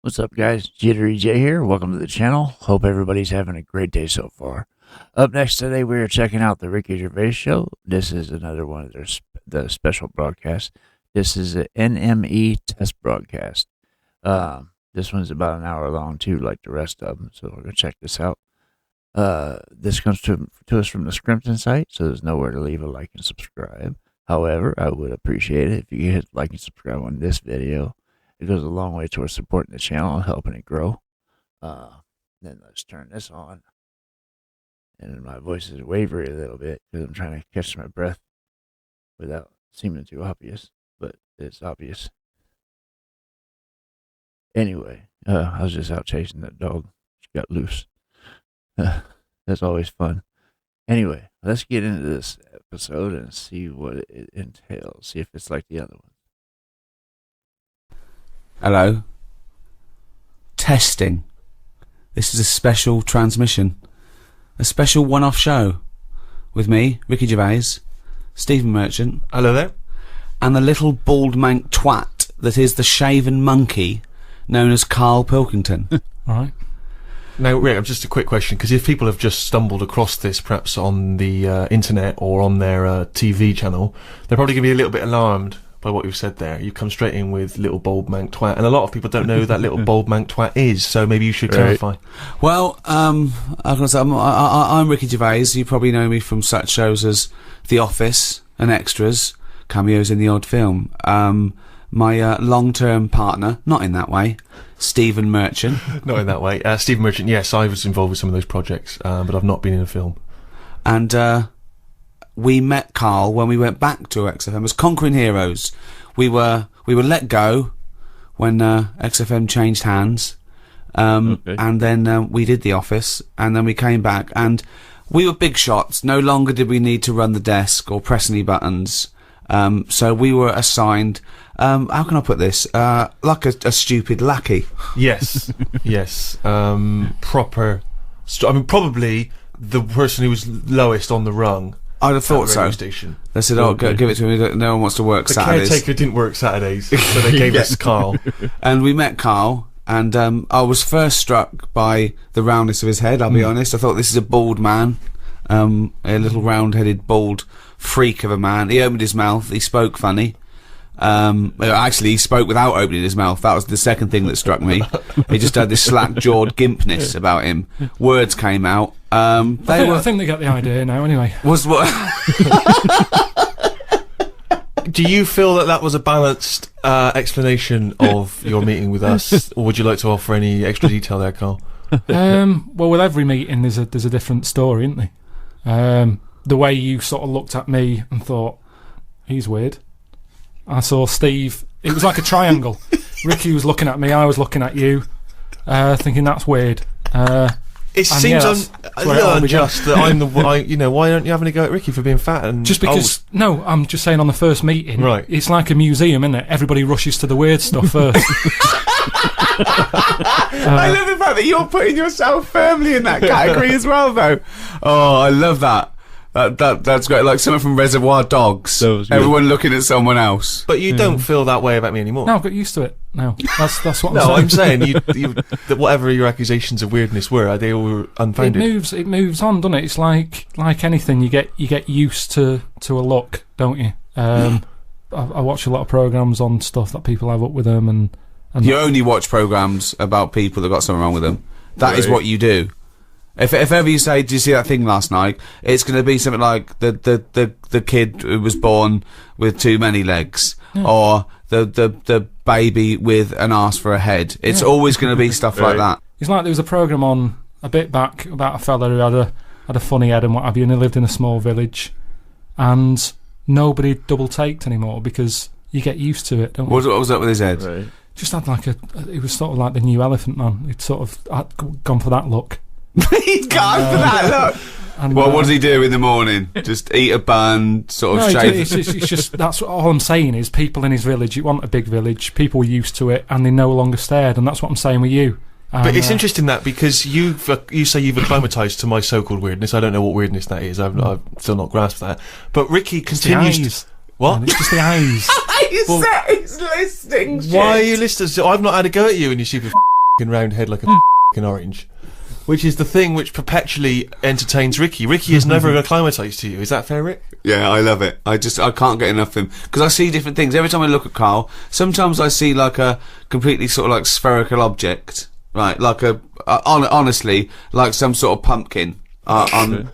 What's up, guys? JitteryJay here. Welcome to the channel. Hope everybody's having a great day so far. Up next today, we are checking out the Ricky Gervais show. This is another one of the special broadcasts. This is an NME test broadcast. This one's about an hour long too, like the rest of them. So we're gonna check this out. This comes to us from the Scrimpton site, so there's nowhere to leave a like and subscribe. However, I would appreciate it if you could hit like and subscribe on this video. It goes a long way towards supporting the channel and helping it grow. Then let's turn this on. And my voice is wavery a little bit because I'm trying to catch my breath without seeming too obvious, but it's obvious. Anyway, I was just out chasing that dog. She got loose. That's always fun. Anyway, let's get into this episode and see what it entails. See if it's like the other one. Hello. Testing. This is a special transmission. A special one-off show. With me, Ricky Gervais, Stephen Merchant. Hello there. And the little bald mank twat that is the shaven monkey known as Karl Pilkington. Alright. Now, Rick, just a quick question, because if people have just stumbled across this, perhaps on the internet or on their TV channel, they're probably going to be a little bit alarmed by what you've said there. You come straight in with little bald mank twat, and a lot of people don't know who that little bald mank twat is, so maybe you should clarify. Well, I'm Ricky Gervais. You probably know me from such shows as The Office and Extras, cameos in the odd film. My long-term partner, not in that way, Stephen Merchant. Not in that way. Stephen Merchant, yes, I was involved with some of those projects, but I've not been in a film. And we met Karl when we went back to XFM as Conquering Heroes. We were let go when XFM changed hands, and then we did The Office, and then we came back, and we were big shots. No longer did we need to run the desk or press any buttons. So we were assigned, how can I put this, like a stupid lackey. Yes, yes. Proper, I mean, probably the person who was lowest on the rung. I'd have thought so. Station. They said, "Oh, give it to me. No one wants to work Saturdays." The caretaker didn't work Saturdays, so they gave us Karl. And we met Karl, and I was first struck by the roundness of his head. I'll be honest. I thought, this is a bald man, a little round-headed bald freak of a man. He opened his mouth. He spoke funny. Actually, he spoke without opening his mouth. That was the second thing that struck me. He just had this slack-jawed gimpness about him. Words came out. I think they got the idea now. Anyway, was what? Do you feel that was a balanced explanation of your meeting with us, or would you like to offer any extra detail there, Karl? Well, with every meeting, there's a different story, isn't there? The way you sort of looked at me and thought, he's weird. I saw Steve. It was like a triangle. Ricky was looking at me. I was looking at you, thinking that's weird. It seems a little unjust that I'm the why aren't you having a go at Ricky for being fat and just because old? No, I'm just saying on the first meeting, right? It's like a museum, isn't it? Everybody rushes to the weird stuff first. I love the fact that you're putting yourself firmly in that category as well, though. Oh, I love that. That's great. Like someone from Reservoir Dogs. Everyone looking at someone else. But you don't feel that way about me anymore. No, I've got used to it now. That's what I'm saying. That whatever your accusations of weirdness were, they all were unfounded. It moves on, doesn't it? It's like anything. You get used to a look, don't you? I watch a lot of programs on stuff that people have up with them, and you only watch programs about people that got something wrong with them. That is what you do. If ever you say, "Did you see that thing last night?" It's going to be something like the kid who was born with too many legs, or the baby with an arse for a head. It's always going to be stuff like that. It's like there was a program on a bit back about a fella who had a funny head and what have you, and he lived in a small village, and nobody double taked anymore because you get used to it. Don't you? What was up with his head? Right. Just had like it was sort of like the new Elephant Man. He'd sort of gone for that look. He's gone for that look. And, what does he do in the morning? Just eat a bun, sort of shave? It's just that's all I'm saying is people in his village. You want a big village. People are used to it, and they no longer stared. And that's what I'm saying with you. But it's interesting that because you say you've acclimatised to my so-called weirdness. I don't know what weirdness that is. I've still not grasped that. But Ricky continues. What? It's just the eyes. He's listening. Why are you listening? I've not had a go at you and you stupid. f***ing round head like a f***ing orange. Which is the thing which perpetually entertains Ricky. Ricky is never acclimatised to you. Is that fair, Rick? Yeah, I love it. I can't get enough of him. Because I see different things. Every time I look at Karl, sometimes I see like a completely sort of like spherical object. Right, like honestly, like some sort of pumpkin on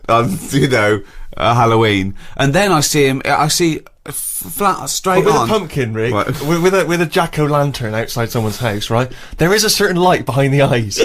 Halloween. And then I see flat, straight with on. a pumpkin, Rick, Right. with a jack-o'-lantern outside someone's house, right? There is a certain light behind the eyes.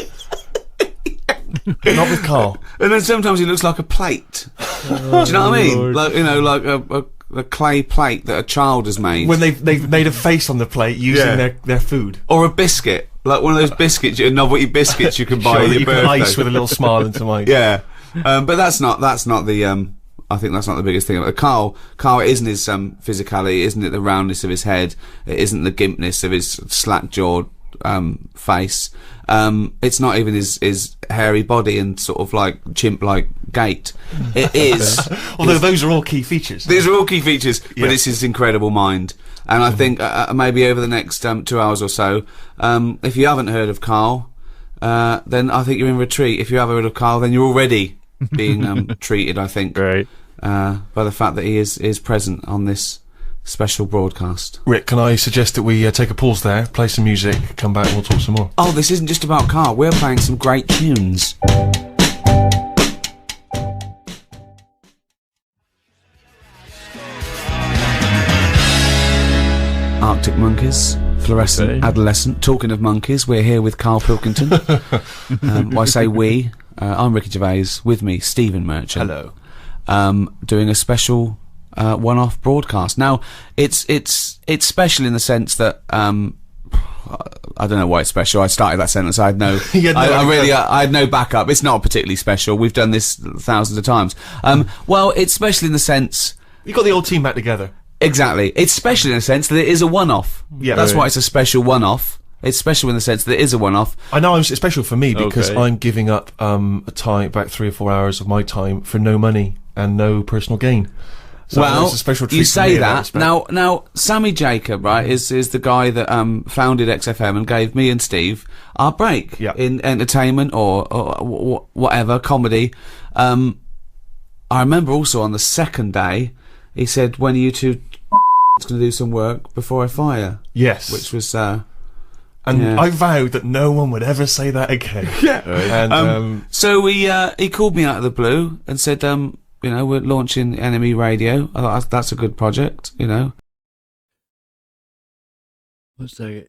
Not with Karl. And then sometimes he looks like a plate. Do you know what I mean? Lord. Like, like a clay plate that a child has made. When they've made a face on the plate using their food. Or a biscuit. Like one of those biscuits, novelty biscuits you can buy Sure, at your you birthday. can ice with a little smile and some ice. Yeah. But that's not the, I think that's not the biggest thing. Karl, it isn't his physicality, isn't it the roundness of his head, it isn't the gimpness of his slack-jawed face. It's not even his hairy body and sort of like chimp-like gait. It is. Although those are all key features. These are all key features, Yeah. but it's his incredible mind. And I think maybe over the next 2 hours or so, if you haven't heard of Karl, then I think you're in retreat. If you have heard of Karl, then you're already being treated, I think, Right. by the fact that he is present on this special broadcast. Rick, can I suggest that we take a pause there, play some music, come back and we'll talk some more? Oh, this isn't just about Karl. We're playing some great tunes. Arctic Monkeys, Fluorescent Okay. Adolescent. Talking of monkeys, we're here with Karl Pilkington. I say we. I'm Ricky Gervais. With me, Stephen Merchant. Hello. Doing a special one-off broadcast. Now, it's special in the sense that I don't know why it's special. I started that sentence. I had no. I had no backup. It's not particularly special. We've done this thousands of times. Well, it's special in the sense. You got the old team back together. Exactly. It's special in the sense that it is a one-off. Yeah. That's Right. why it's a special one-off. It's special in the sense that it is a one-off. I know it's special for me because Okay. I'm giving up a time, about 3 or 4 hours of my time for no money and no personal gain. So Well, it's a special treat you for me say in that. respect. Now, Sammy Jacob, right, is the guy that founded XFM and gave me and Steve our break Yeah. in entertainment or whatever, comedy. I remember also on the second day, he said, when are you two going to do some work before I fire? Yes. Which was... and yeah. I vowed that no one would ever say that again. Yeah. And So he called me out of the blue and said, we're launching NME Radio. I thought that's a good project, One second.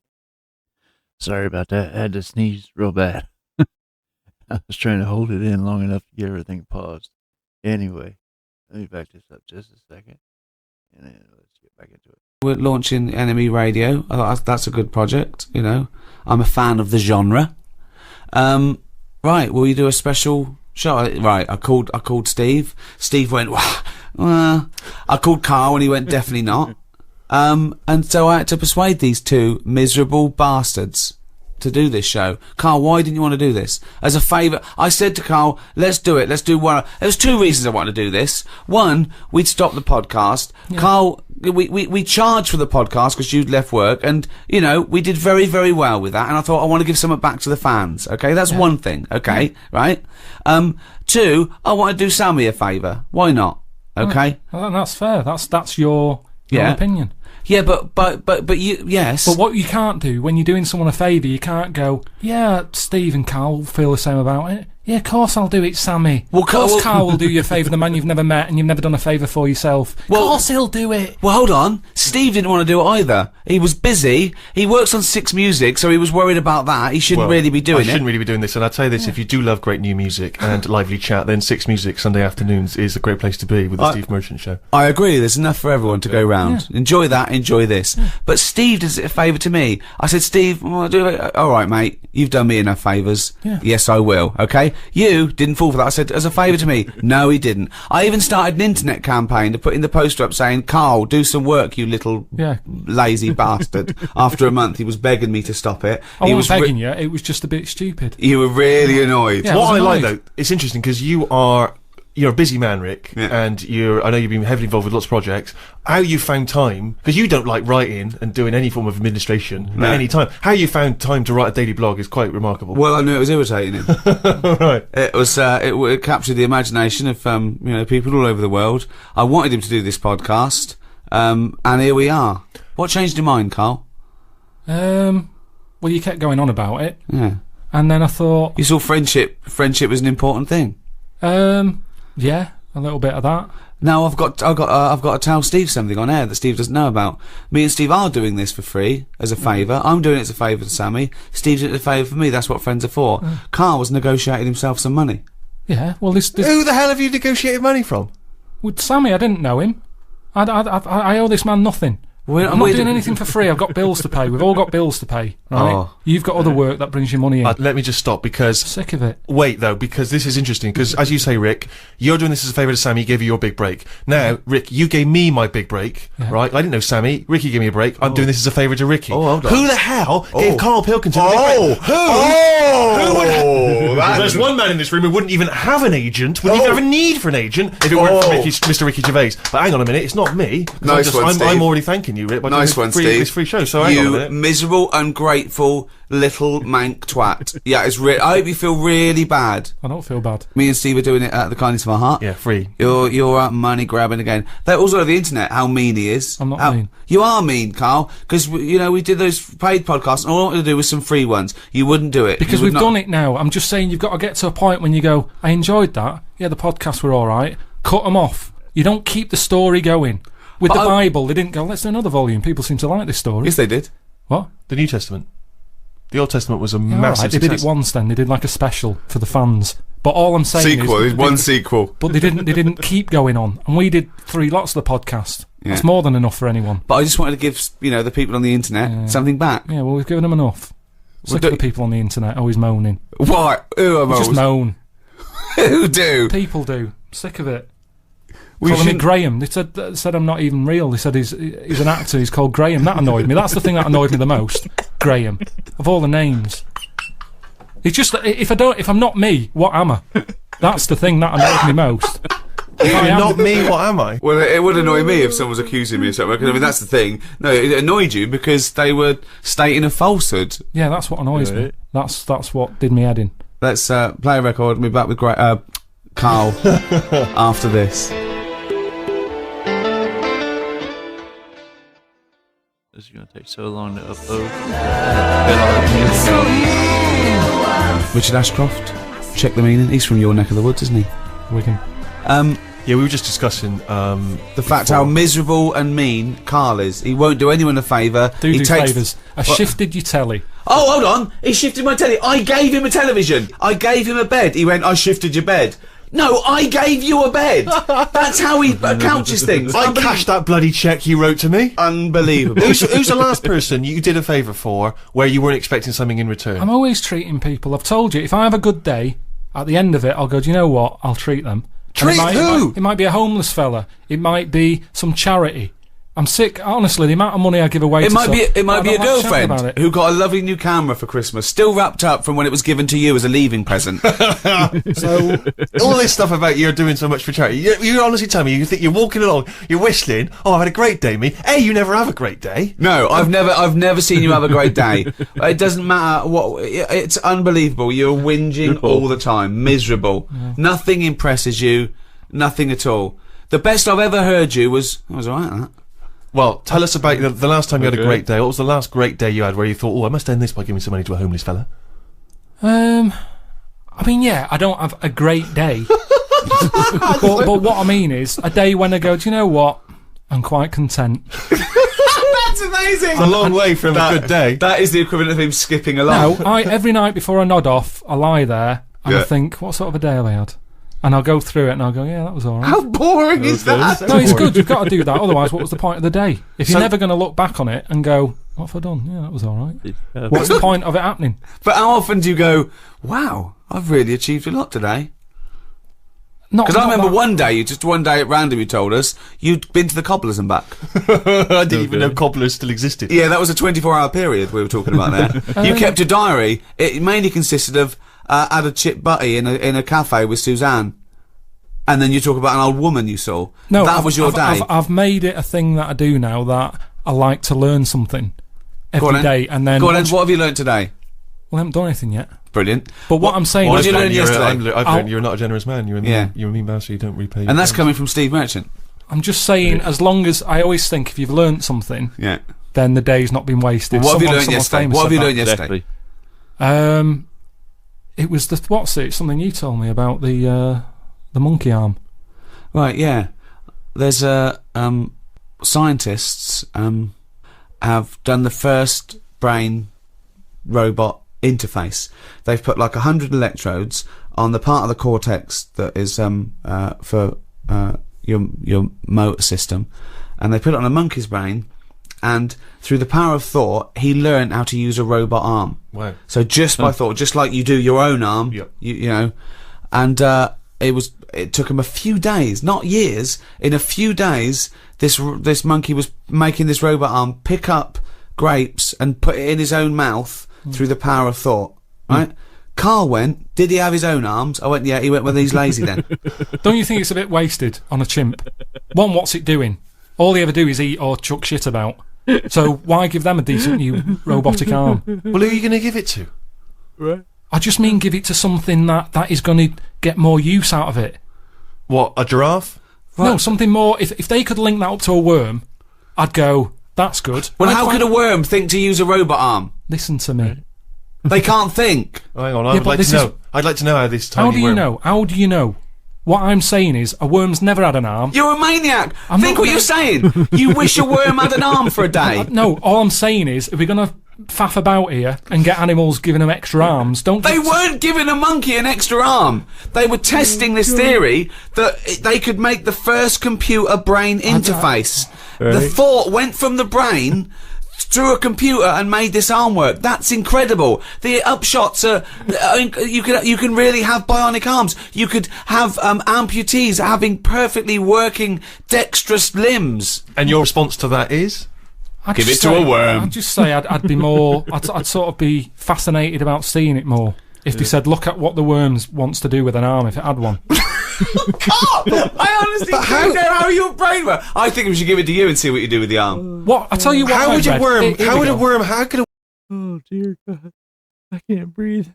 Sorry about that. I had to sneeze real bad. I was trying to hold it in long enough to get everything paused. Anyway, let me back this up just a second. And then let's get back into it. We're launching NME Radio. I thought that's a good project, I'm a fan of the genre. Right, will you do a special show? Right, I called Steve. Steve went, well, I called Karl and he went, definitely not. And so I had to persuade these two miserable bastards to do this show. Karl, why didn't you want to do this? As a favour, I said to Karl, let's do it. Let's do one. There's 2 reasons I wanted to do this. One, we'd stop the podcast. Yeah. Karl, we charged for the podcast because you'd left work, and we did very, very well with that. And I thought I want to give something back to the fans. Okay, that's one thing. Okay, right. 2, I want to do Sammy a favour. Why not? Okay, Well, that's fair. That's your opinion. Yeah, but you, yes. But what you can't do when you're doing someone a favour, you can't go, yeah, Steve and Karl feel the same about it. Yeah, of course I'll do it, Sammy. Of course Karl will do you a favour, the man you've never met and you've never done a favour for yourself. Of course he'll do it. Well, hold on. Steve didn't want to do it either. He was busy. He works on 6 Music, so he was worried about that. He shouldn't really be doing it. I shouldn't really be doing this. And I'll tell you this, if you do love great new music and lively chat, then 6 Music Sunday afternoons is a great place to be with the Steve Merchant Show. I agree. There's enough for everyone to go round. Yeah. Enjoy that. Enjoy this. Yeah. But Steve does it a favour to me. I said, Steve, all right, mate. You've done me enough favours. Yeah. Yes, I will. Okay. You didn't fall for that. I said, as a favour to me. No, he didn't. I even started an internet campaign to put in the poster up saying, Karl, do some work, you little lazy bastard. After a month, he was begging me to stop it. I wasn't begging you. It was just a bit stupid. You were really annoyed. Yeah, what I like, though, it's interesting because you are you're a busy man, Rick, and I know you've been heavily involved with lots of projects. How you found time, because you don't like writing and doing any form of administration at any time. How you found time to write a daily blog is quite remarkable. Well, I knew it was irritating him. Right. It was, it captured the imagination of, people all over the world. I wanted him to do this podcast, and here we are. What changed your mind, Carl? Well, you kept going on about it. Yeah. And then I thought... You saw friendship was an important thing. Yeah, a little bit of that. Now I've got to tell Steve something on air that Steve doesn't know about. Me and Steve are doing this for free as a favour. I'm doing it as a favour to Sammy. Steve's doing it as a favour for me. That's what friends are for. Carl was negotiating himself some money. Yeah, well, this Who the hell have you negotiated money from? with Sammy, I didn't know him. I owe this man nothing. I'm not doing anything for free. I've got bills to pay. We've all got bills to pay, right? Oh. You've got other work that brings you money in. Let me just stop because... Sick of it. Wait, though, because this is interesting, because as you say, Rick, you're doing this as a favour to Sammy, he gave you your big break. Now, Rick, you gave me my big break, right? I didn't know Sammy. Ricky gave me a break. I'm doing this as a favour to Ricky. Oh, hold on. Who the hell gave Karl Pilkington a big break? Who? There's one man in this room who wouldn't even have an agent, wouldn't even have a need for an agent if it weren't for Mr. Ricky Gervais. But hang on a minute, it's not me. I'm already thanking you, Rick, by nice doing one, Steve. this free show, so hang on a minute. You miserable, ungrateful little mank twat. Yeah, it's I hope you feel really bad. I don't feel bad. Me and Steve are doing it out of the kindness of our heart. Yeah, free. You're money grabbing again. They're also on the internet, how mean he is. I'm not mean. You are mean, Carl, because, we did those paid podcasts, and all I wanted to do was some free ones. You wouldn't do it. Because we've done it now. I'm just saying you've got to get to a point when you go, I enjoyed that. Yeah, the podcasts were alright. Cut them off. You don't keep the story going. With the Bible, they didn't go, let's do another volume. People seem to like this story. Yes, they did. What? The New Testament. The Old Testament was a Yeah, massive right. They success. did it once then. They did like a special for the fans. But all I'm saying is... One sequel. But they didn't keep going on. And we did 3 lots of the podcast. Yeah. That's more than enough for anyone. But I just wanted to give, the people on the internet something back. Yeah, well, we've given them enough. Sick of the people on the internet always moaning. What? Who are Just moan. Who do? People do. Sick of it. Calling me Graham. They said I'm not even real. They said he's an actor. He's called Graham. That annoyed me. That's the thing that annoyed me the most. Graham. Of all the names. It's just that if I'm not me, what am I? That's the thing that annoyed me most. Not me, what am I? Well, it would annoy me if someone was accusing me of something, because, that's the thing. No, it annoyed you because they were stating a falsehood. Yeah, that's what annoys me. That's what did me head in. Let's play a record and be back with Carl after this. This is going to take so long to upload. Richard Ashcroft, check the meaning. He's from your neck of the woods, isn't he? Wigan. Yeah, we were just discussing the fact how miserable and mean Carl is. He won't do anyone a favour. Do favours. I shifted your telly. Oh, hold on. He shifted my telly. I gave him a television. I gave him a bed. He went, I shifted your bed. No, I gave you a bed. That's how he couches things. I cashed that bloody cheque he wrote to me. Unbelievable. Who's the last person you did a favour for where you weren't expecting something in return? I'm always treating people. I've told you, if I have a good day, at the end of it, I'll go, do you know what? I'll treat them. Treat who? It might be a homeless fella. It might be some charity. I'm sick, honestly, the amount of money I give away it might be a girlfriend who got a lovely new camera for Christmas, still wrapped up from when it was given to you as a leaving present. So, all this stuff about you're doing so much for charity, you honestly tell me, you think you're walking along, you're whistling, I've had a great day, me. A, you never have a great day. No, I've never seen you have a great day. It doesn't matter what, it's unbelievable. You're whinging all the time, miserable. Yeah. Nothing impresses you, nothing at all. The best I've ever heard you was alright, that. Well, tell us about the last time you had a great day. What was the last great day you had where you thought, I must end this by giving some money to a homeless fella? I mean, yeah, I don't have a great day. but what I mean is, a day when I go, do you know what? I'm quite content. That's amazing! It's a long way from a good day. That is the equivalent of him skipping along. No, every night before I nod off, I lie there and I think, what sort of a day have I had? And I'll go through it and I'll go, yeah, that was alright. How boring is that? No, it's good. You've got to do that. Otherwise, what was the point of the day? If you're never going to look back on it and go, what have I done? Yeah, that was alright. What's the point of it happening? But how often do you go, wow, I've really achieved a lot today? Because I remember one day at random you told us, you'd been to the Cobblers and back. I didn't even know Cobblers still existed. Yeah, that was a 24-hour period we were talking about there. You kept a diary. It mainly consisted of had a chip butty in a cafe with Suzanne. And then you talk about an old woman you saw. No, that was your day. I've made it a thing that I do now, that I like to learn something every day. And then go on, what have you learnt today? Well, I haven't done anything yet. Brilliant. But what I'm saying What is, did you learn yesterday? I've learned you're not a generous man. You're a mean bastard. You don't repay. And that's coming from Steve Merchant. I'm just saying, as long as I always think if you've learnt something, then the day's not been wasted. What have you learned yesterday? What have you learned yesterday? It was something you told me about the monkey arm. Right, yeah. There's scientists have done the first brain robot interface. They've put like 100 electrodes on the part of the cortex that is for your motor system, and they put it on a monkey's brain, and through the power of thought, he learned how to use a robot arm. Wow. So just by thought, just like you do your own arm, you know, and it took him a few days, not years. In a few days, this monkey was making this robot arm pick up grapes and put it in his own mouth through the power of thought. Right? Karl went, did he have his own arms? I went, yeah, he went, well, he's lazy then. Don't you think it's a bit wasted on a chimp? One, what's it doing? All they ever do is eat or chuck shit about. So why give them a decent new robotic arm? Well, who are you going to give it to? Right. I just mean give it to something that is going to get more use out of it. What, a giraffe? Right. No, something more. If they could link that up to a worm, I'd go, that's good. Well, how could a worm think to use a robot arm? Listen to me. They can't think. Hang on, I'd like to know. I'd like to know how this tiny How do you know? How do you know? What I'm saying is, a worm's never had an arm. You're a maniac. Think what you're saying. You wish a worm had an arm for a day. No, all I'm saying is, if we're going to faff about here and get animals giving them extra arms, They weren't giving a monkey an extra arm. They were testing this theory that they could make the first computer-brain interface. The thought went from the brain through a computer and made this arm work. That's incredible. The upshots are you can really have bionic arms. You could have amputees having perfectly working dexterous limbs. And your response to that is? Give it to a worm. I'd just say I'd be more. I'd sort of be fascinated about seeing it more. If they said, look at what the worm wants to do with an arm if it had one. I honestly don't know how your brain works. I think we should give it to you and see what you do with the arm. What? I tell you what. How could a worm? Oh dear God, I can't breathe.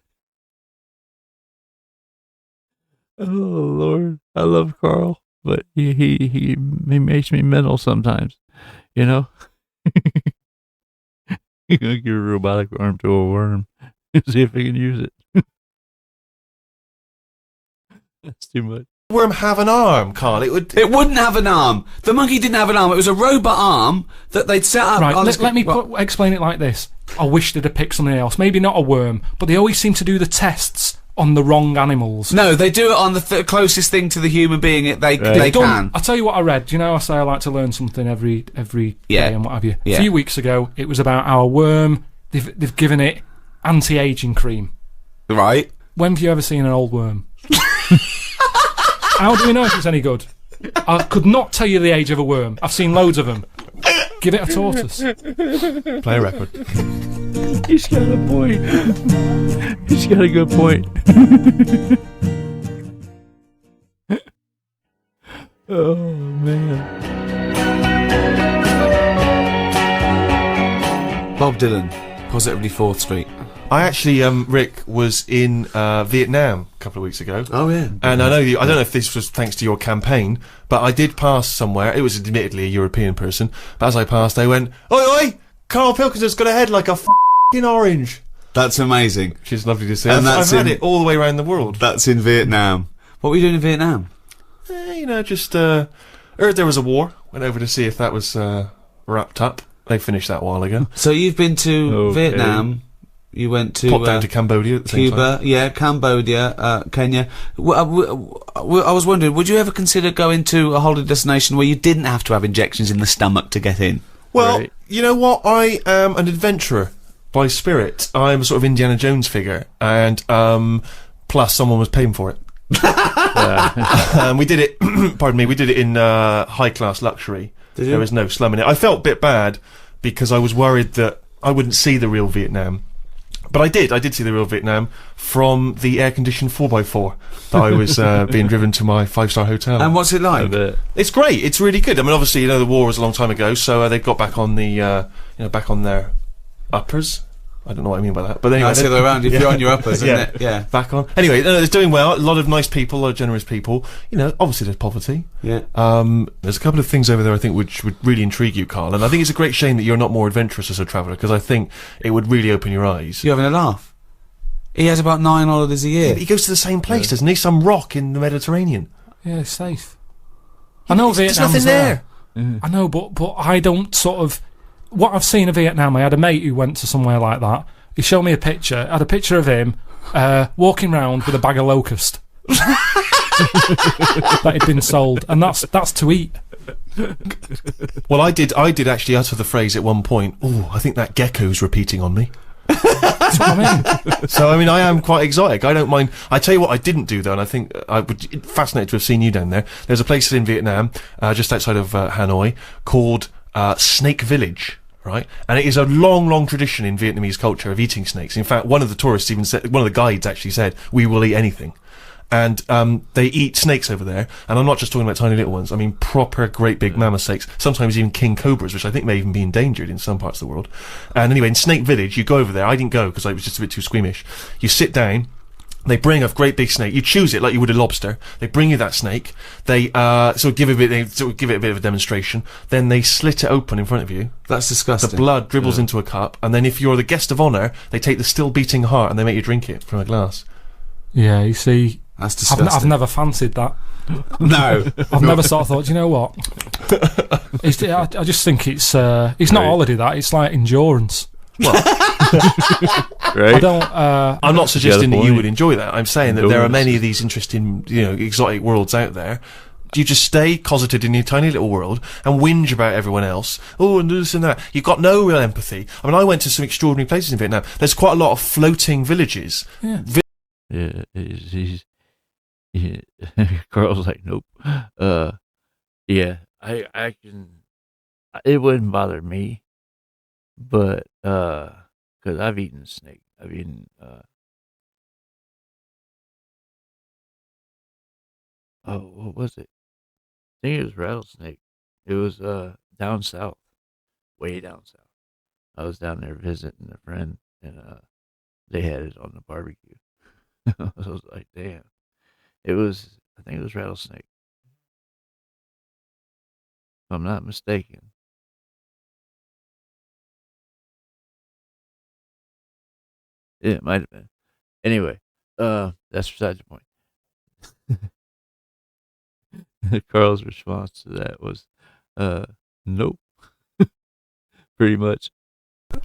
Oh Lord, I love Karl, but he makes me mental sometimes. You know. You're gonna give a robotic arm to a worm and see if he can use it. That's too much. Worm have an arm, Karl? It wouldn't have an arm. The monkey didn't have an arm. It was a robot arm that they'd set up. Right, let me explain it like this. I wish they'd have picked something else. Maybe not a worm, but they always seem to do the tests on the wrong animals. No, they do it on the closest thing to the human being they can. I'll tell you what I read. Do you know I say I like to learn something every day and what have you? Yeah. A few weeks ago, it was about our worm. They've given it anti-aging cream. Right. When have you ever seen an old worm? How do we know if it's any good? I could not tell you the age of a worm. I've seen loads of them. Give it a tortoise. Play a record. He's got a point. He's got a good point. Oh man. Bob Dylan, Positively 4th Street. I actually, Rick, was in Vietnam a couple of weeks ago. Oh yeah. And I know I don't know if this was thanks to your campaign, but I did pass somewhere. It was admittedly a European person, but as I passed, they went, "Oi, oi! Karl Pilkington's got a head like a f***ing orange." That's amazing. Which is lovely to see. And I've had it all the way around the world. That's in Vietnam. What were you doing in Vietnam? You know, just heard there was a war. Went over to see if that was wrapped up. They finished that a while ago. So you've been to Vietnam. You went to popped down to Cambodia at the same Cuba, time. yeah, Cambodia, Kenya. I was wondering, would you ever consider going to a holiday destination where you didn't have to have injections in the stomach to get in? Well, you know what? I am an adventurer by spirit. I'm a sort of Indiana Jones figure, and plus someone was paying for it. We did it. Pardon me. We did it in high class luxury. There was no slum in it. I felt a bit bad because I was worried that I wouldn't see the real Vietnam. But I did see the real Vietnam from the air-conditioned 4x4 that I was being driven to my 5-star hotel. And what's it like? It's great. It's really good. I mean, obviously, the war was a long time ago, so they've got back on the, back on their uppers. I don't know what I mean by that, but anyway, that's the other way around. If you're on your uppers, isn't it? Yeah, back on. Anyway, it's doing well. A lot of nice people, a lot of generous people. Obviously there's poverty. Yeah. There's a couple of things over there I think which would really intrigue you, Karl. And I think it's a great shame that you're not more adventurous as a traveller, because I think it would really open your eyes. You're having a laugh. He has about 9 holidays a year. Yeah, but he goes to the same place, doesn't he? Some rock in the Mediterranean. Yeah, it's safe. I know There's Vietnam's nothing there. I know, but I don't sort of. What I've seen of Vietnam, I had a mate who went to somewhere like that. He showed me a picture. I had a picture of him walking round with a bag of locust that had been sold, and that's to eat. Well, I did actually utter the phrase at one point. Oh, I think that gecko's repeating on me. That's what I mean. So, I mean, I am quite exotic. I don't mind. I tell you what I didn't do, though, and I think I would fascinated to have seen you down there. There's a place in Vietnam, just outside of Hanoi, called Snake Village. Right, and it is a long, long tradition in Vietnamese culture of eating snakes. In fact, one of the tourists even said, one of the guides actually said, "We will eat anything," and they eat snakes over there. And I'm not just talking about tiny little ones. I mean proper, great big mammoth snakes. Sometimes even king cobras, which I think may even be endangered in some parts of the world. And anyway, in Snake Village, you go over there. I didn't go because I was just a bit too squeamish. You sit down. They bring a great big snake. You choose it like you would a lobster. They bring you that snake. They give it a bit of a demonstration. Then they slit it open in front of you. That's disgusting. The blood dribbles into a cup, and then if you're the guest of honour, they take the still beating heart and they make you drink it from a glass. Yeah, you see, that's disgusting. I've never fancied that. No, I've never sort of thought. Do you know what? I just think it's not holiday. That it's like endurance. Well, Right? I don't. I'm not suggesting that you point. would enjoy that. I'm saying that there are many of these interesting, exotic worlds out there. Do you just stay closeted in your tiny little world and whinge about everyone else? Oh, and this and that. You've got no real empathy. I mean, I went to some extraordinary places in Vietnam. There's quite a lot of floating villages. Yeah. Yeah, Carl's like, nope. Yeah, I can. It wouldn't bother me, but because I've eaten snake. I've eaten. What was it? I think it was rattlesnake. It was down south, way down south. I was down there visiting a friend, and they had it on the barbecue. I was like, damn. I think it was rattlesnake. If I'm not mistaken. It might have been. Anyway, that's beside the point. Carl's response to that was, nope. Pretty much.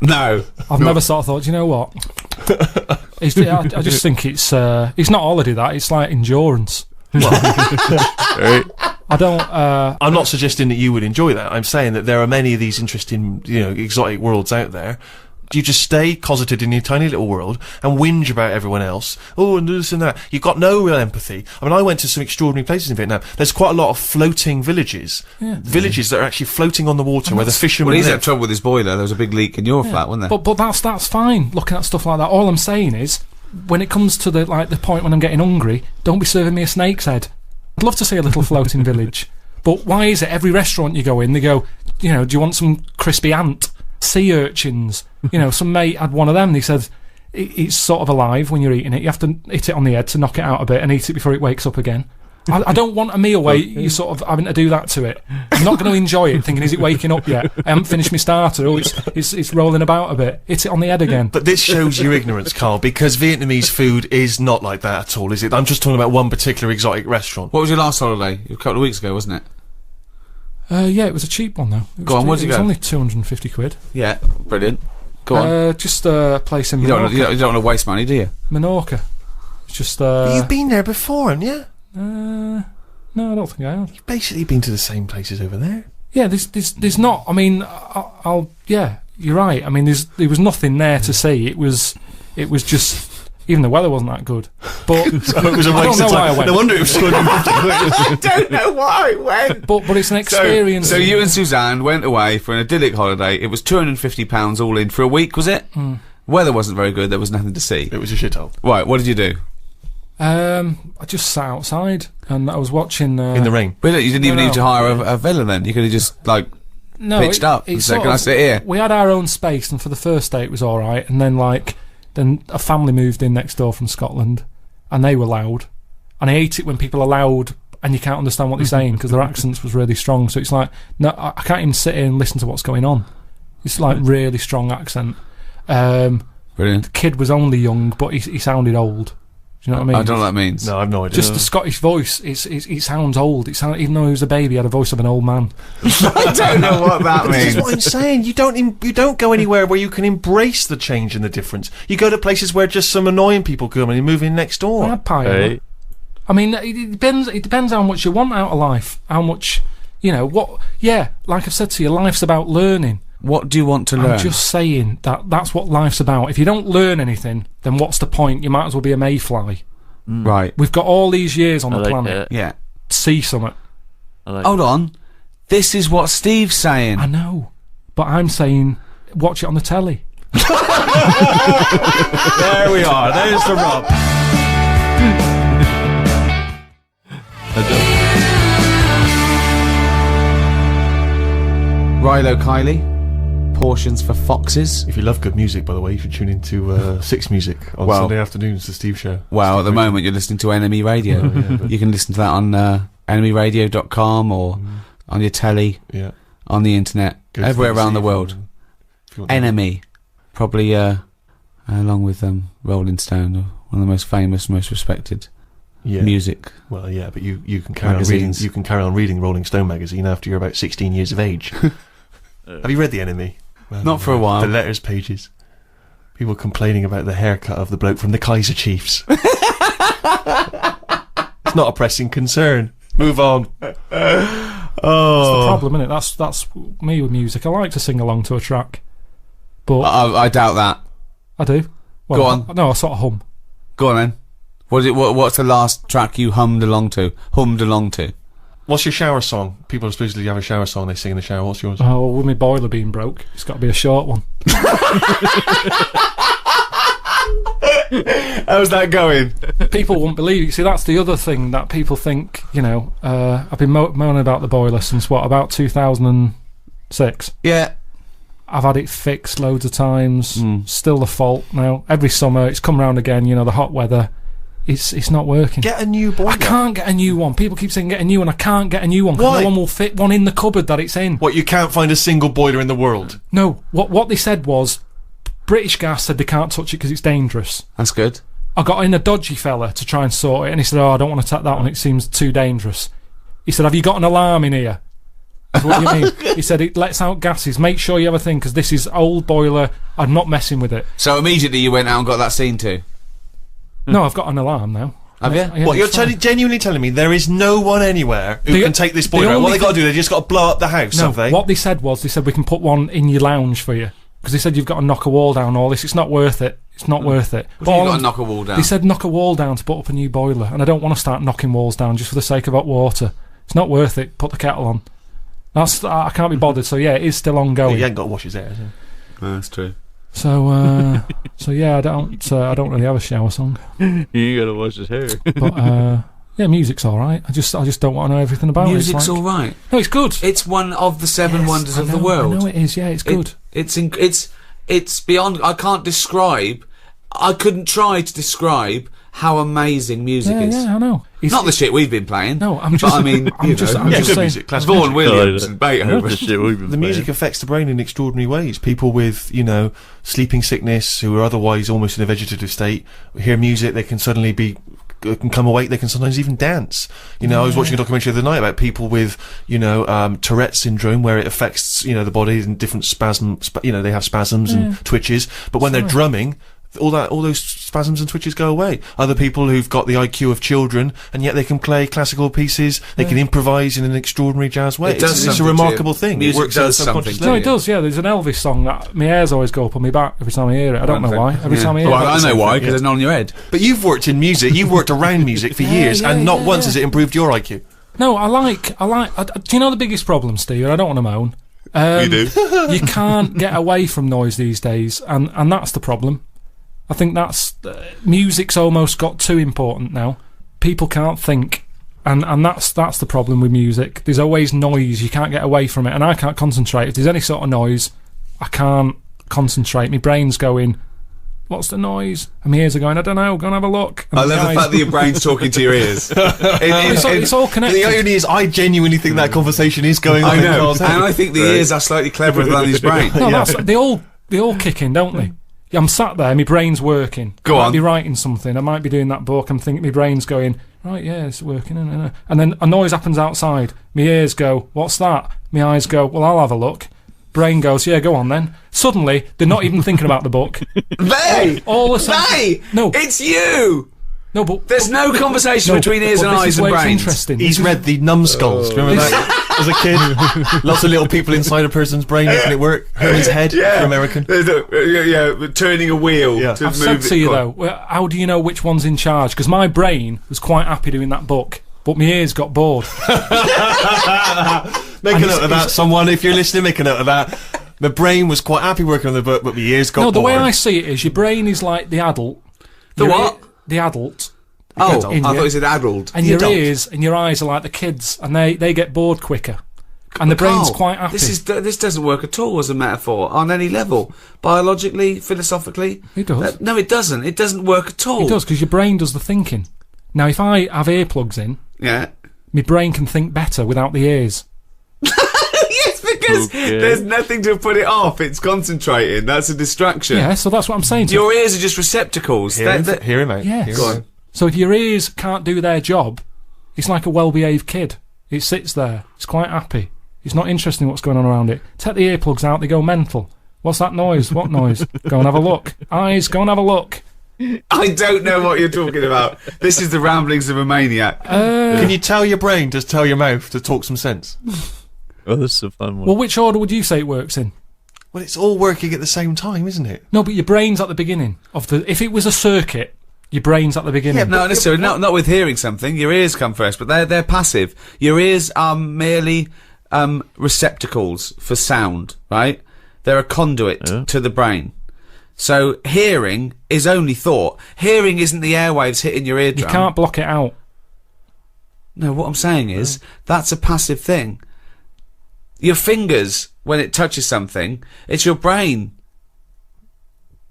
No, I've never sort of thought. Do you know what? I just think it's not holiday. That it's like endurance. Right? I don't. I'm not suggesting that you would enjoy that. I'm saying that there are many of these interesting, exotic worlds out there. Do you just stay closeted in your tiny little world and whinge about everyone else? Oh, and this and that. You've got no real empathy. I mean, I went to some extraordinary places in Vietnam. There's quite a lot of floating villages. Yeah. Villages that are actually floating on the water where the fishermen well, he's live. had trouble with his boiler. There was a big leak in your flat, wasn't there? But that's fine. Looking at stuff like that. All I'm saying is, when it comes to the point when I'm getting hungry, don't be serving me a snake's head. I'd love to see a little floating village. But why is it every restaurant you go in, they go, do you want some crispy ant? Sea urchins. Some mate had one of them. They said it's sort of alive when you're eating it. You have to hit it on the head to knock it out a bit and eat it before it wakes up again. I don't want a meal where you're sort of having to do that to it. I'm not going to enjoy it thinking, is it waking up yet? I haven't finished my starter. Oh, it's rolling about a bit. Hit it on the head again. But this shows your ignorance, Karl, because Vietnamese food is not like that at all, is it? I'm just talking about one particular exotic restaurant. What was your last holiday? A couple of weeks ago, wasn't it? Yeah, it was a cheap one though. Go on, where'd you go? It was only 250 quid. Yeah, brilliant. Go on. Just a place in You Menorca. don't want to waste money, do you? Menorca. It's just. You've been there before, haven't you? No, I don't think I have. You've basically been to the same places over there. Yeah, there's not. I mean, yeah, you're right. I mean, there was nothing there to see. It was just. Even the weather wasn't that good. But So it was a waste of time. No wonder it was 250 quid. I don't know why I went. but it's an experience. So you and Suzanne went away for an idyllic holiday. It was £250 all in for a week, was it? Weather wasn't very good. There was nothing to see. It was a shithole. Right, what did you do? I just sat outside and I was watching... In the rain. But you didn't even No, need to hire a villa then. You could have just, like, pitched up and said, can I sit here? We had our own space, and for the first day it was alright, and then, then a family moved in next door from Scotland, and they were loud. And I hate it when people are loud and you can't understand what they're saying because their accents was really strong. So it's like, no, I can't even sit here and listen to what's going on. It's like really strong accent. Brilliant. The kid was only young, but he sounded old. Do you know what I mean? I don't know what that means. No, I've no idea. Just the Scottish voice. It sounds old. Even though he was a baby, he had a voice of an old man. I don't know what that This is means. what I'm saying. You don't go anywhere where you can embrace the change and the difference. You go to places where just some annoying people come and you move in next door. Hey. I mean, it depends. It depends how much you want out of life. How much, what? Yeah, like I've said to you, life's about learning. What do you want to learn? I'm just saying that's what life's about. If you don't learn anything, then what's the point? You might as well be a mayfly. Right. We've got all these years on the planet. Yeah. See something. Hold on. This is what Steve's saying. I know, but I'm saying watch it on the telly. There we are. There's the rub. Rilo Kiley. Portions for foxes. If you love good music, by the way, you should tune into Six Music on Sunday afternoons, the Steve Show. Well, at the moment you're listening to NME Radio. Oh, yeah, but you can listen to that on NMEradio.com or on your telly, on the internet, Good everywhere thing, around the Steve, world. if you want to- NME, probably along with Rolling Stone, one of the most famous, most respected music. Well, yeah, but you can carry magazines. on reading. You can carry on reading Rolling Stone magazine after you're about 16 years of age. Have you read the NME? Well, Not for a while. The letters pages. People complaining about the haircut of the bloke from the Kaiser Chiefs. It's not a pressing concern. Move on. That's the problem, isn't it? That's me with music. I like to sing along to a track, but I doubt that. I do. Well, Go on. No, I sort of hum. Go on then. What's the last track you hummed along to? What's your shower song? People supposedly have a shower song they sing in the shower. What's yours? Oh, with my boiler being broke, it's got to be a short one. How's that going? People won't believe it. See, that's the other thing that people think. I've been moaning about the boiler since about 2006. Yeah. I've had it fixed loads of times. Still the fault now. Every summer it's come round again. The hot weather. It's not working. Get a new boiler. I can't get a new one. People keep saying get a new one. I can't get a new one because Why? no one will fit one in the cupboard that it's in. What, you can't find a single boiler in the world? No. What they said was British Gas said they can't touch it because it's dangerous. That's good. I got in a dodgy fella to try and sort it, and he said, I don't want to tap that one, it seems too dangerous. He said, have you got an alarm in here? I said, what do you mean? He said, it lets out gases. Make sure you have a thing, because this is old boiler. I'm not messing with it. So immediately you went out and got that seen to? No, I've got an alarm now. Have you? Yeah, What, you're it's fine. genuinely telling me there is no one anywhere who can take this boiler out? What they got to do, they just got to blow up the house, No, have they? what they said was, they said we can put one in your lounge for you. Because they said you've got to knock a wall down, all this. It's not worth it. It's not worth it. What do you got to knock a wall down? They said knock a wall down to put up a new boiler, and I don't want to start knocking walls down just for the sake of hot water. It's not worth it. Put the kettle on. I can't be bothered. So yeah, it is still ongoing. You ain't got to wash his hair, has he? That's true. So yeah, I don't really have a shower song. You gotta wash his hair. But yeah, music's all right. I just don't want to know everything about Music's it. It's like, all right. No, it's good. It's one of the seven wonders of the I world. know it is. Yeah, it's good. It's beyond. I can't describe. I couldn't try to describe how amazing music is. Yeah, I know. Not the shit we've been playing. No, I'm But just. I mean, I'm you just. know. I'm Yeah, just good saying. music, classic Vaughan music. Williams and Beethoven. The music affects the brain in extraordinary ways. People with, sleeping sickness who are otherwise almost in a vegetative state hear music, they can suddenly can come awake, they can sometimes even dance. I was watching a documentary the other night about people with, Tourette's syndrome, where it affects, the body in different spasms, they have spasms and twitches, but when they're drumming, all those spasms and twitches go away. Other people who've got the IQ of children, and yet they can play classical pieces, they can improvise in an extraordinary jazz way. It does It's a something remarkable to you. thing. Music It works does on a subconscious something to No, level. it does. Yeah, there's an Elvis song that my hairs always go up on my back every time I hear it. I don't know why. Every time I hear Well, it. I know why, because Yeah. there's none on your head. But you've worked in music, you've worked around music for years, and not once has it improved your IQ. No, I like. Do you know the biggest problem, Steve? And I don't want to moan. You do. You can't get away from noise these days, and that's the problem. I think that's music's almost got too important now. People can't think, and that's the problem with music. There's always noise. You can't get away from it, and I can't concentrate. If there's any sort of noise, I can't concentrate. My brain's going, what's the noise? And my ears are going, I don't know, go and have a look. And I love the fact that your brain's talking to your ears. It's all connected. The irony is, I genuinely think that conversation is going on I in know, Carl's head. and I think the ears are slightly cleverer than his brain. No, they all kick in, don't they? I'm sat there, my brain's working. Go I on. might be writing something, I might be doing that book, I'm thinking my brain's going, right, yeah, it's working. And then a noise happens outside. My ears go, what's that? My eyes go, well, I'll have a look. Brain goes, yeah, go on then. Suddenly, they're not even thinking about the book. All No. It's you! No, but There's no conversation between ears and eyes and brains. Interesting. He's read the numbskulls. Do you remember that? As a kid, lots of little people inside a person's brain making it work. Herman's head for American. Turning a wheel to I've move said it. to you though, how do you know which one's in charge? Because my brain was quite happy doing that book, but my ears got bored. Make a note of that, someone. If you're listening, make a note of that. My brain was quite happy working on the book, but my ears got bored. No, the way I see it is your brain is like the adult. The what? The adult. I thought you said addled. And your ears and your eyes are like the kids, and they get bored quicker. And the brain's quite happy. This doesn't work at all as a metaphor on any level. Biologically, philosophically. It does. No, it doesn't. It doesn't work at all. It does, because your brain does the thinking. Now, if I have earplugs in, my brain can think better without the ears. Yes, because there's nothing to put it off. It's concentrating. That's a distraction. Yeah, so that's what I'm saying. Your ears are just receptacles. Hear him out. Yes. Go on. So if your ears can't do their job, it's like a well-behaved kid. It sits there. It's quite happy. It's not interested in what's going on around it. Take the earplugs out, they go mental. What's that noise? What noise? Go and have a look. Eyes, go and have a look. I don't know what you're talking about. This is the ramblings of a maniac. Can you tell your brain to tell your mouth to talk some sense? Oh, this is a fun one. Well, which order would you say it works in? Well, it's all working at the same time, isn't it? No, but your brain's at the beginning of the. If it was a circuit, your brain's at the beginning. Yeah, not necessarily. Not with hearing something. Your ears come first, but they're passive. Your ears are merely receptacles for sound, right? They're a conduit to the brain. So hearing is only thought. Hearing isn't the airwaves hitting your eardrum. You can't block it out. No, what I'm saying is that's a passive thing. Your fingers, when it touches something, it's your brain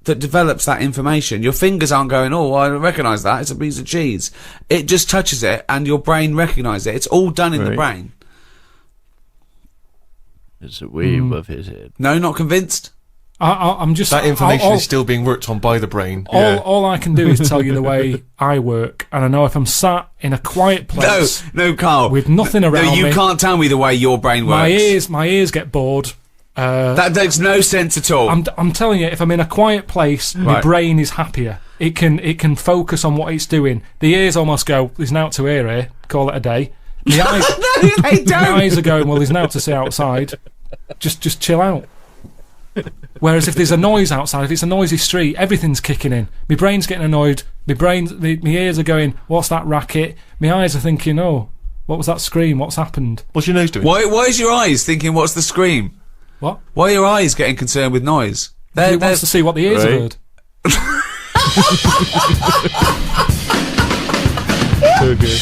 that develops that information. Your fingers aren't going, oh, I recognise that, it's a piece of cheese. It just touches it and your brain recognises it. It's all done in the brain. It's way above his head. No, not convinced? I'm just... That information is still being worked on by the brain. All I can do is tell you the way I work, and I know if I'm sat in a quiet place... No, Carl. ...with nothing around me... No, you can't tell me the way your brain works. My ears get bored. That makes no sense at all. I'm telling you, if I'm in a quiet place, my brain is happier. It can focus on what it's doing. The ears almost go, there's now to here, call it a day. The eyes, no, they don't. My eyes are going, well, there's now to see outside. Just chill out. Whereas if there's a noise outside, if it's a noisy street, everything's kicking in. My brain's getting annoyed. My ears are going, what's that racket? My eyes are thinking, oh, what was that scream? What's happened? What's your nose doing? Why is your eyes thinking, what's the scream? What? Why are your eyes getting concerned with noise? It wants to see what the ears have heard. So good.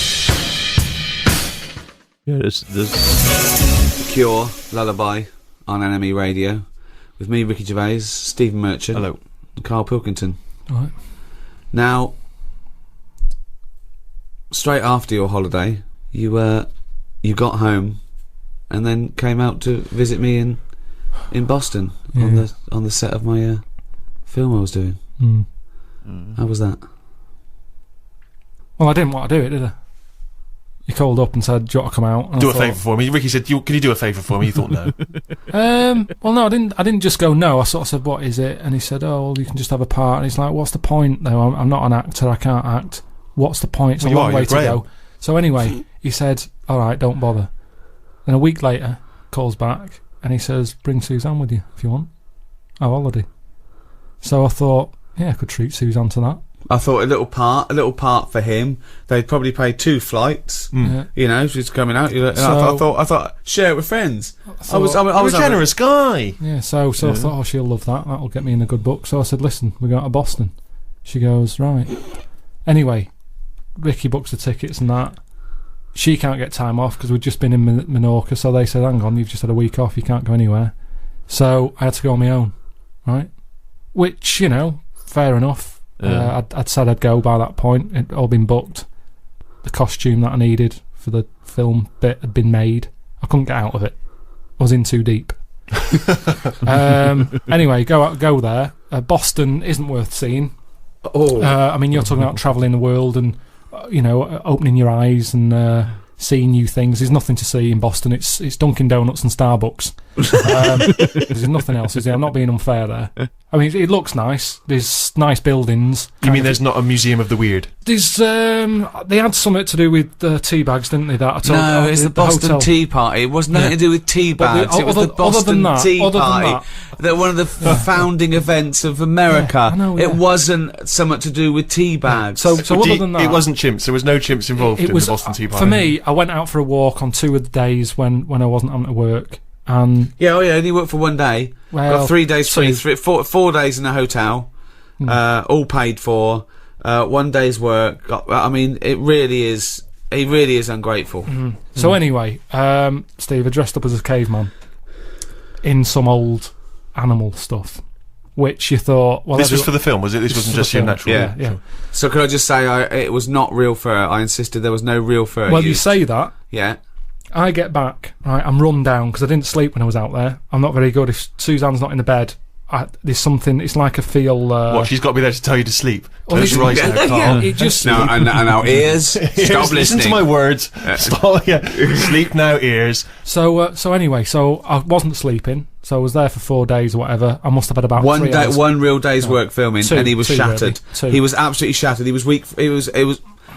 Yeah, this. The Cure, Lullaby, on NME Radio. With me, Ricky Gervais, Stephen Merchant. Hello. And Karl Pilkington. All right. Now, straight after your holiday, you got home and then came out to visit me in Boston on the set of my film I was doing. How was that? Well, I didn't want to do it, did I? He called up and said, do you want to come out? And do a favour for me. Ricky said, can you do a favour for me? You thought no. Well, no, I didn't just go no. I sort of said, what is it? And he said, oh, well, you can just have a part. And he's like, what's the point though? I'm not an actor, I can't act. What's the point? It's a long way to go. So anyway, he said, all right, don't bother. Then a week later, calls back and he says, bring Suzanne with you if you want. Oh, holiday. So I thought, yeah, I could treat Suzanne to that. I thought a little part for him. They'd probably pay 2 flights. Yeah. You know, if he's coming out. And So- I thought, share it with friends. I was You're a generous guy. Yeah, so I thought, oh, she'll love that. That'll get me in a good book. So I said, listen, we're going to Boston. She goes, right. Anyway, Ricky books the tickets and that. She can't get time off because we'd just been in Menorca. So they said, hang on, you've just had a week off. You can't go anywhere. So I had to go on my own, right? Which, you know, fair enough. Yeah. I'd said I'd go by that point. It'd all been booked. The costume that I needed for the film bit had been made. I couldn't get out of it. I was in too deep. Anyway, go there. Boston isn't worth seeing. I mean, you're talking about travelling the world and you know, opening your eyes and seeing new things. There's nothing to see in Boston. It's Dunkin' Donuts and Starbucks. There's nothing else, is there? I'm not being unfair there. I mean, it looks nice. There's nice buildings. You mean there's not a museum of the weird? There's they had something to do with tea bags, didn't they? That I told No, it's the Boston hotel. Tea Party. It wasn't nothing to do with tea bags. It was the Boston Tea Party. That one of the founding events of America. I know, It wasn't something to do with tea bags. So other than that, it wasn't chimps. There was no chimps involved in the Boston Tea Party. For me, I went out for a walk on 2 of the days when I wasn't having to work. And yeah, only worked for 1 day. Well, got 3 days free, 2. 4 days in a hotel, all paid for. 1 day's work. I mean, it really is ungrateful. So anyway, Steve, I dressed up as a caveman in some old animal stuff, which you thought, well, this was for the film, was it? This wasn't just your natural. Yeah. So could I just say, it was not real fur. I insisted there was no real fur. Well, you say that. Yeah. I get back, right, I'm run down because I didn't sleep when I was out there. I'm not very good. If Suzanne's not in the bed, there's something, it's like I feel... what, she's got to be there to tell you to sleep? Well, Right now, Carl. It just... No, and our ears, stop listening. Listen to my words. Stop, sleep now, ears. So anyway, so I wasn't sleeping, so I was there for 4 days or whatever. I must have had about 3 hours. One real day's work filming, 2, and he was 2 shattered. really. 2. He was absolutely shattered. He was weak.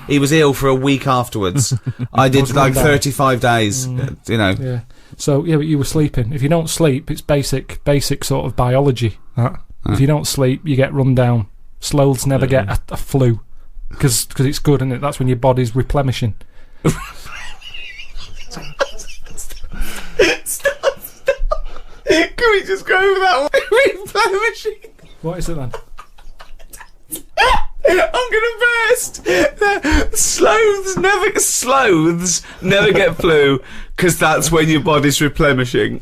He was ill for a week afterwards. I did like 35 days, you know. Yeah. So, yeah, but you were sleeping. If you don't sleep, it's basic sort of biology, that. If you don't sleep, you get run down. Sloths never get a flu. Because it's good, isn't it? That's when your body's replenishing. Stop. Can we just go over that way? Replenishing. What is it then? I'm gonna burst. Sloths never get flu because that's when your body's replenishing.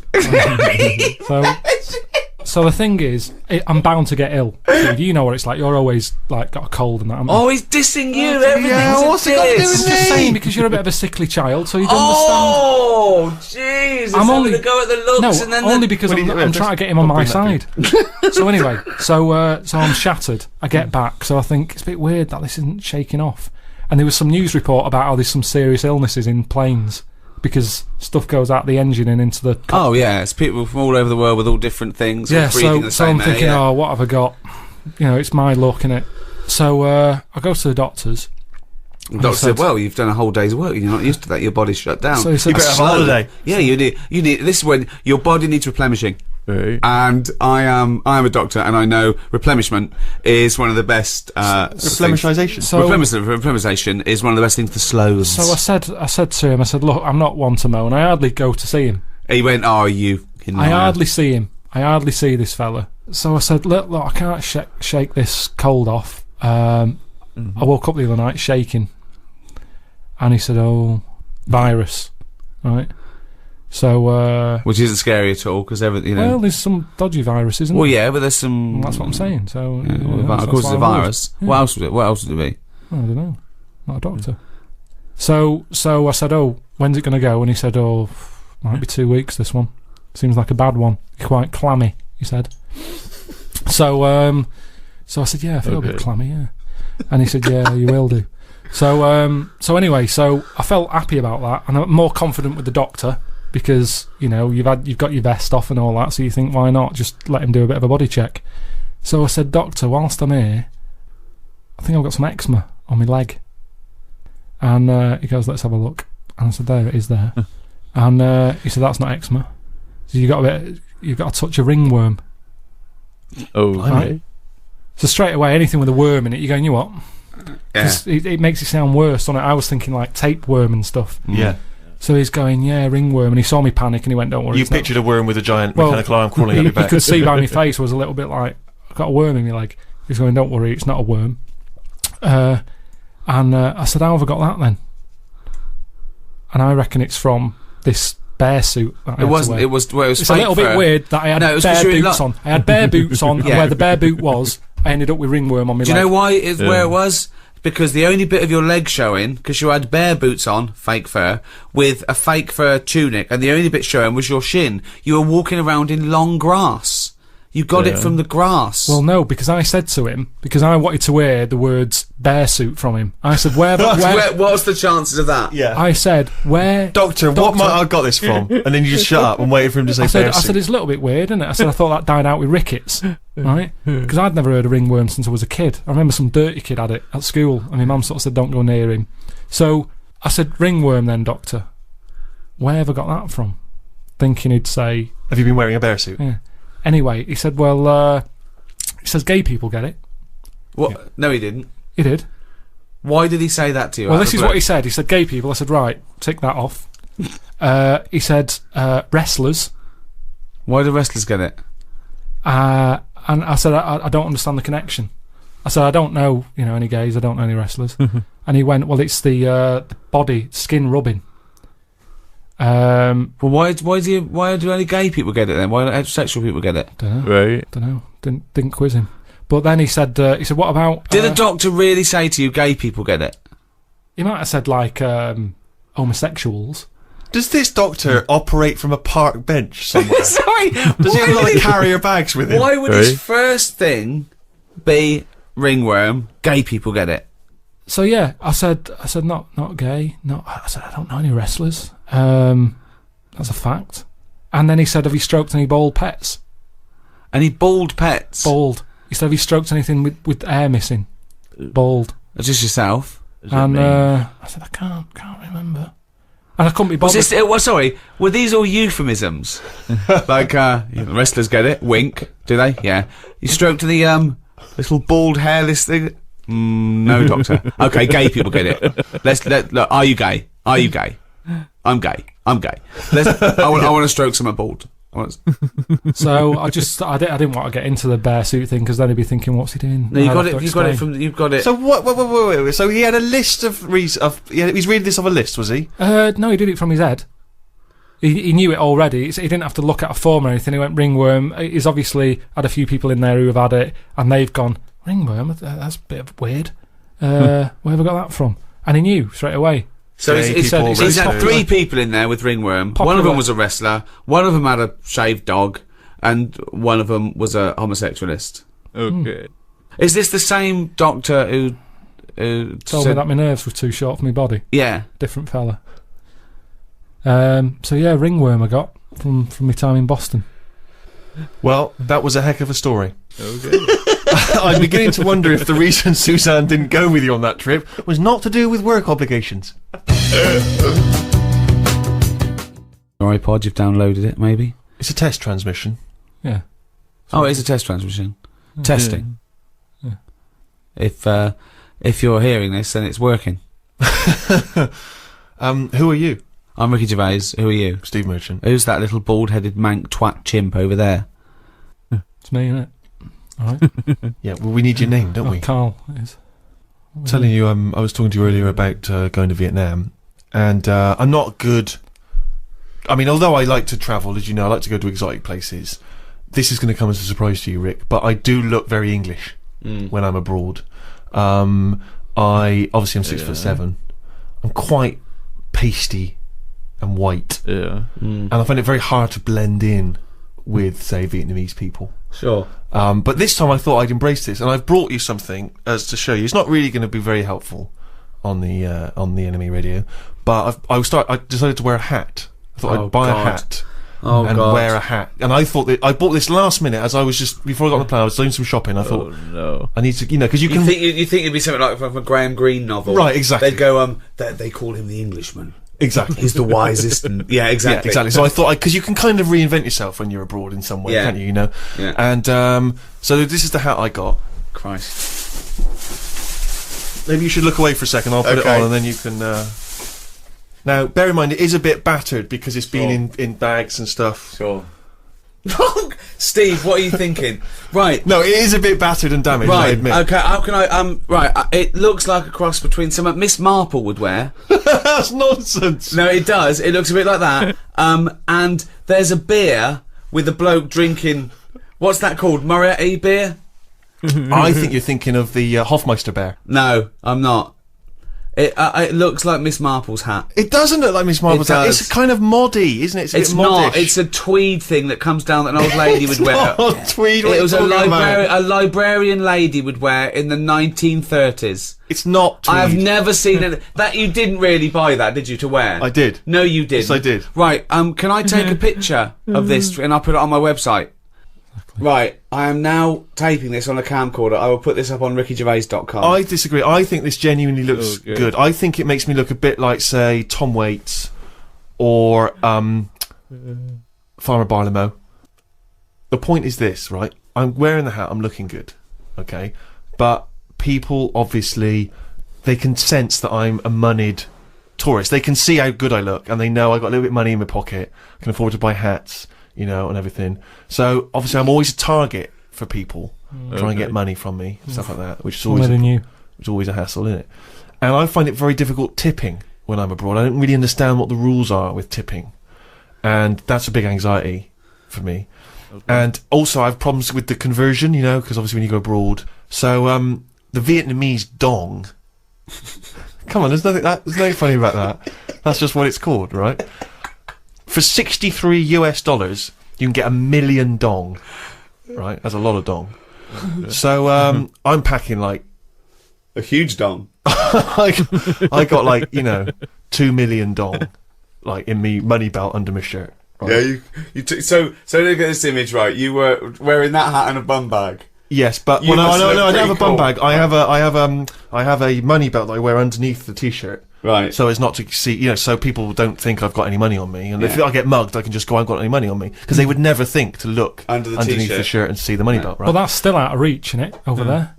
So the thing is, I'm bound to get ill. Steve, you know what it's like. You're always like got a cold and that. haven't you? Oh, he's dissing you. Everything's what's it got to do with diss. I'm just saying because you're a bit of a sickly child, so you don't Oh, jeez. I'm only to go at the looks understand. and No, then only because I'm trying to get him on my side. So anyway, so I'm shattered. I get back, so I think it's a bit weird that this isn't shaking off. And there was some news report about how there's some serious illnesses in planes because stuff goes out the engine and into the... Oh, yeah, it's people from all over the world with all different things. Yeah, breathing the so same I'm thinking, oh, what have I got? You know, it's my luck, innit? So I go to the doctors. The doctor said, well, you've done a whole day's work. You're not used to that. Your body's shut down. So he said, You better have a holiday. Yeah, you need. This is when your body needs replenishing. Right. And I am a doctor, and I know replenishment is one of the best. Replenishization. So- Replenishization is one of the best things for sloths. So I said to him, I said, look, I'm not one to moan. I hardly go to see him. He went, oh, you. I hardly see him. I hardly see this fella. So I said, look, I can't shake this cold off. I woke up the other night shaking. And he said, oh, virus. Right? So... which isn't scary at all, because everything, you know. well, there's some dodgy virus, isn't Well, there? yeah, but there's some... Well, that's what I'm saying. So, Yeah, you know, of course, it's a virus. Yeah. What else was it? What else would it be? I don't know. Not a doctor. So I said, oh, when's it going to go? And he said, oh, might be 2 weeks, this one. Seems like a bad one. Quite clammy, he said. So I said, yeah, I feel a bit clammy, yeah. And he said, yeah, you will do. So anyway, so I felt happy about that, and I'm more confident with the doctor because, you know, you've got your vest off and all that, so you think, why not just let him do a bit of a body check? So I said, doctor, whilst I'm here, I think I've got some eczema on my leg. And he goes, let's have a look. And I said, there it is there. And he said, that's not eczema. So you've got to touch a ringworm. Oh, Right. So straight away, anything with a worm in it, you're going, you what? Yeah. 'Cause it makes it sound worse, doesn't it? I was thinking like tapeworm and stuff. Yeah. So he's going, yeah, ringworm, and he saw me panic, and he went, don't worry. You it's not- pictured a worm with a giant Well, mechanical arm crawling up you your back. could see by my face was a little bit like, I've got a worm in my leg. He's going, don't worry, it's not a worm. And I said, how have I got that then? And I reckon it's from this bear suit. That I It had to wasn't. wear. It was. Well, it was It's a little fake bit fur. weird that I had No, it was 'cause bare you're in boots lo- on. I had bare boots on, Yeah. and where the bare boot was, I ended up with ringworm on my Do you leg. know why? Where it was? Because the only bit of your leg showing, because you had bare boots on, fake fur, with a fake fur tunic, and the only bit showing was your shin. You were walking around in long grass. You got it from the grass. Well, no, because I said to him, because I wanted to hear the words bear suit from him. I said, What's the chances of that? Yeah. I said, where... Doctor, what might I have got this from? And then you just shut up and waited for him to say I said, bear suit. it's a little bit weird, isn't it? I said, I thought that died out with rickets, right? Because I'd never heard of ringworm since I was a kid. I remember some dirty kid had it at school, and my mum sort of said, don't go near him. So I said, ringworm then, doctor. Where have I got that from? Thinking he'd say... Have you been wearing a bear suit? Yeah. Anyway, he said, well, he says gay people get it. What? Yeah. No, he didn't. He did. Why did he say that to you? Well, out this of is the what blue? he said. He said gay people. I said, right, tick that off. He said wrestlers. Why do wrestlers get it? And I said, I don't understand the connection. I said, I don't know, any gays. I don't know any wrestlers. And he went, well, it's the body, skin rubbing. Well, why do only gay people get it then? Why don't heterosexual people get it? Don't know. Right. Don't know. Didn't quiz him. But then he said, what about... Did a doctor really say to you, gay people get it? He might have said, like, homosexuals. Does this doctor operate from a park bench somewhere? Sorry, Does he have a lot of carrier bags with him? why would Right. his first thing be ringworm? Gay people get it. So yeah, I said not gay. I said I don't know any wrestlers. That's a fact. And then he said, have you stroked any bald pets? Any bald pets? Bald. He said, have you stroked anything with hair missing? Bald. Just yourself? And I said, I can't remember. And I couldn't be bothered. Sorry, were these all euphemisms? Like, wrestlers get it. Wink. Do they? Yeah. You stroked the little bald hairless thing. No, doctor. Okay, gay people get it. Look. Are you gay? Are you gay? I'm gay. I want to stroke someone bald. So I didn't want to get into the bear suit thing because then he'd be thinking, what's he doing? No, you've got it. So what? Wait. So he had a list of reasons. He's reading this off a list, was he? No, he did it from his head. He knew it already. He didn't have to look at a form or anything. He went ringworm. He's obviously had a few people in there who have had it, and they've gone ringworm. That's a bit weird. Where have I got that from? And he knew straight away. So he's had 3 wrestlers. people in there with ringworm. Popular. One of them was a wrestler. One of them had a shaved dog, and one of them was a homosexualist. Okay. Is this the same doctor who Told me that my nerves were too short for my body. Yeah. Different fella. So yeah, ringworm I got from my time in Boston. Well, that was a heck of a story. Okay. I'm beginning to wonder if the reason Suzanne didn't go with you on that trip was not to do with work obligations. Your iPod, you've downloaded it, maybe? It's a test transmission. Yeah. Oh, it is a test transmission. Testing. Yeah. If you're hearing this, then it's working. Who are you? I'm Ricky Gervais. Who are you? Steve Merchant. Who's that little bald-headed mank twat chimp over there? It's me, innit? Alright. Yeah, well, we need your name, don't we? Carl is. Telling you, I was talking to you earlier about going to Vietnam, and I'm not good. I mean, although I like to travel, as you know, I like to go to exotic places. This is going to come as a surprise to you, Rick, but I do look very English when I'm abroad. I'm 6'7". I'm quite pasty and white, Yeah. and I find it very hard to blend in with, say, Vietnamese people. Sure. But this time I thought I'd embrace this, and I've brought you something as to show you. It's not really going to be very helpful on the NME radio, but I decided to wear a hat. I thought I'd buy a hat and wear a hat. And I thought that I bought this last minute as I was just before I got on the plane. I was doing some shopping. I thought, no. I need to, because you can. You think it'd be something like from a Graham Greene novel, Right, exactly. They'd go, they call him the Englishman. Exactly. He's the wisest, and yeah, exactly. Yeah, exactly. So I thought, because you can kind of reinvent yourself when you're abroad in some way, Yeah. can't you? Yeah. And so this is the hat I got. Christ. Maybe you should look away for a second. I'll put it Okay. on, and then you can. Now, bear in mind, it is a bit battered because it's been in bags and stuff. Sure. Steve, what are you thinking? Right. No, it is a bit battered and damaged. I Right. admit. Okay. How can I? Right. It looks like a cross between something Miss Marple would wear. That's nonsense. No, it does. It looks a bit like that. And there's a beer with a bloke drinking. What's that called? Moretti beer? I think you're thinking of the Hofmeister bear. No, I'm not. It looks like Miss Marple's hat. It doesn't look like Miss Marple's It hat. does. It's kind of moddy, isn't it? It's a bit not. modish. It's a tweed thing that comes down that an old lady would wear. Not tweed. What It was are you talking about? a librarian lady would wear in the 1930s. It's not tweed. I have never seen it. That you didn't really buy that, did you, to wear? I did. No, you didn't. Yes, I did. Right. Can I take a picture of this and I'll put it on my website? Right. I am now taping this on a camcorder. I will put this up on RickyGervais.com. I disagree. I think this genuinely looks good. I think it makes me look a bit like, say, Tom Waits or Farmer Barlow. The point is this, right? I'm wearing the hat. I'm looking good, okay? But people, obviously, they can sense that I'm a moneyed tourist. They can see how good I look, and they know I got a little bit of money in my pocket. I can afford to buy hats, you know, and everything. So, obviously, I'm always a target for people trying to get money from me, stuff like that, which is always a hassle, isn't it? And I find it very difficult tipping when I'm abroad. I don't really understand what the rules are with tipping, and that's a big anxiety for me. Okay. And also, I have problems with the conversion, you know, because obviously when you go abroad. So, the Vietnamese dong. Come on, there's nothing funny about that. That's just what it's called, right? For $63 you can get 1 million dong. Right? That's a lot of dong. So, I'm packing like a huge dong. I got like, you know, 2 million dong, like in me money belt under my shirt. Right? Yeah, you took. So look at this image, right? You were wearing that hat and a bum bag. Yes, but You no, must look I don't have a pretty bum cool. bag. I have a money belt that I wear underneath the t-shirt. Right. So as not to see, you know, so people don't think I've got any money on me. And if Yeah. I get mugged, I can just go, I haven't got any money on me. Because they would never think to look Under the underneath t-shirt. the shirt and see the money belt, right? Well, that's still out of reach, isn't it? Over there.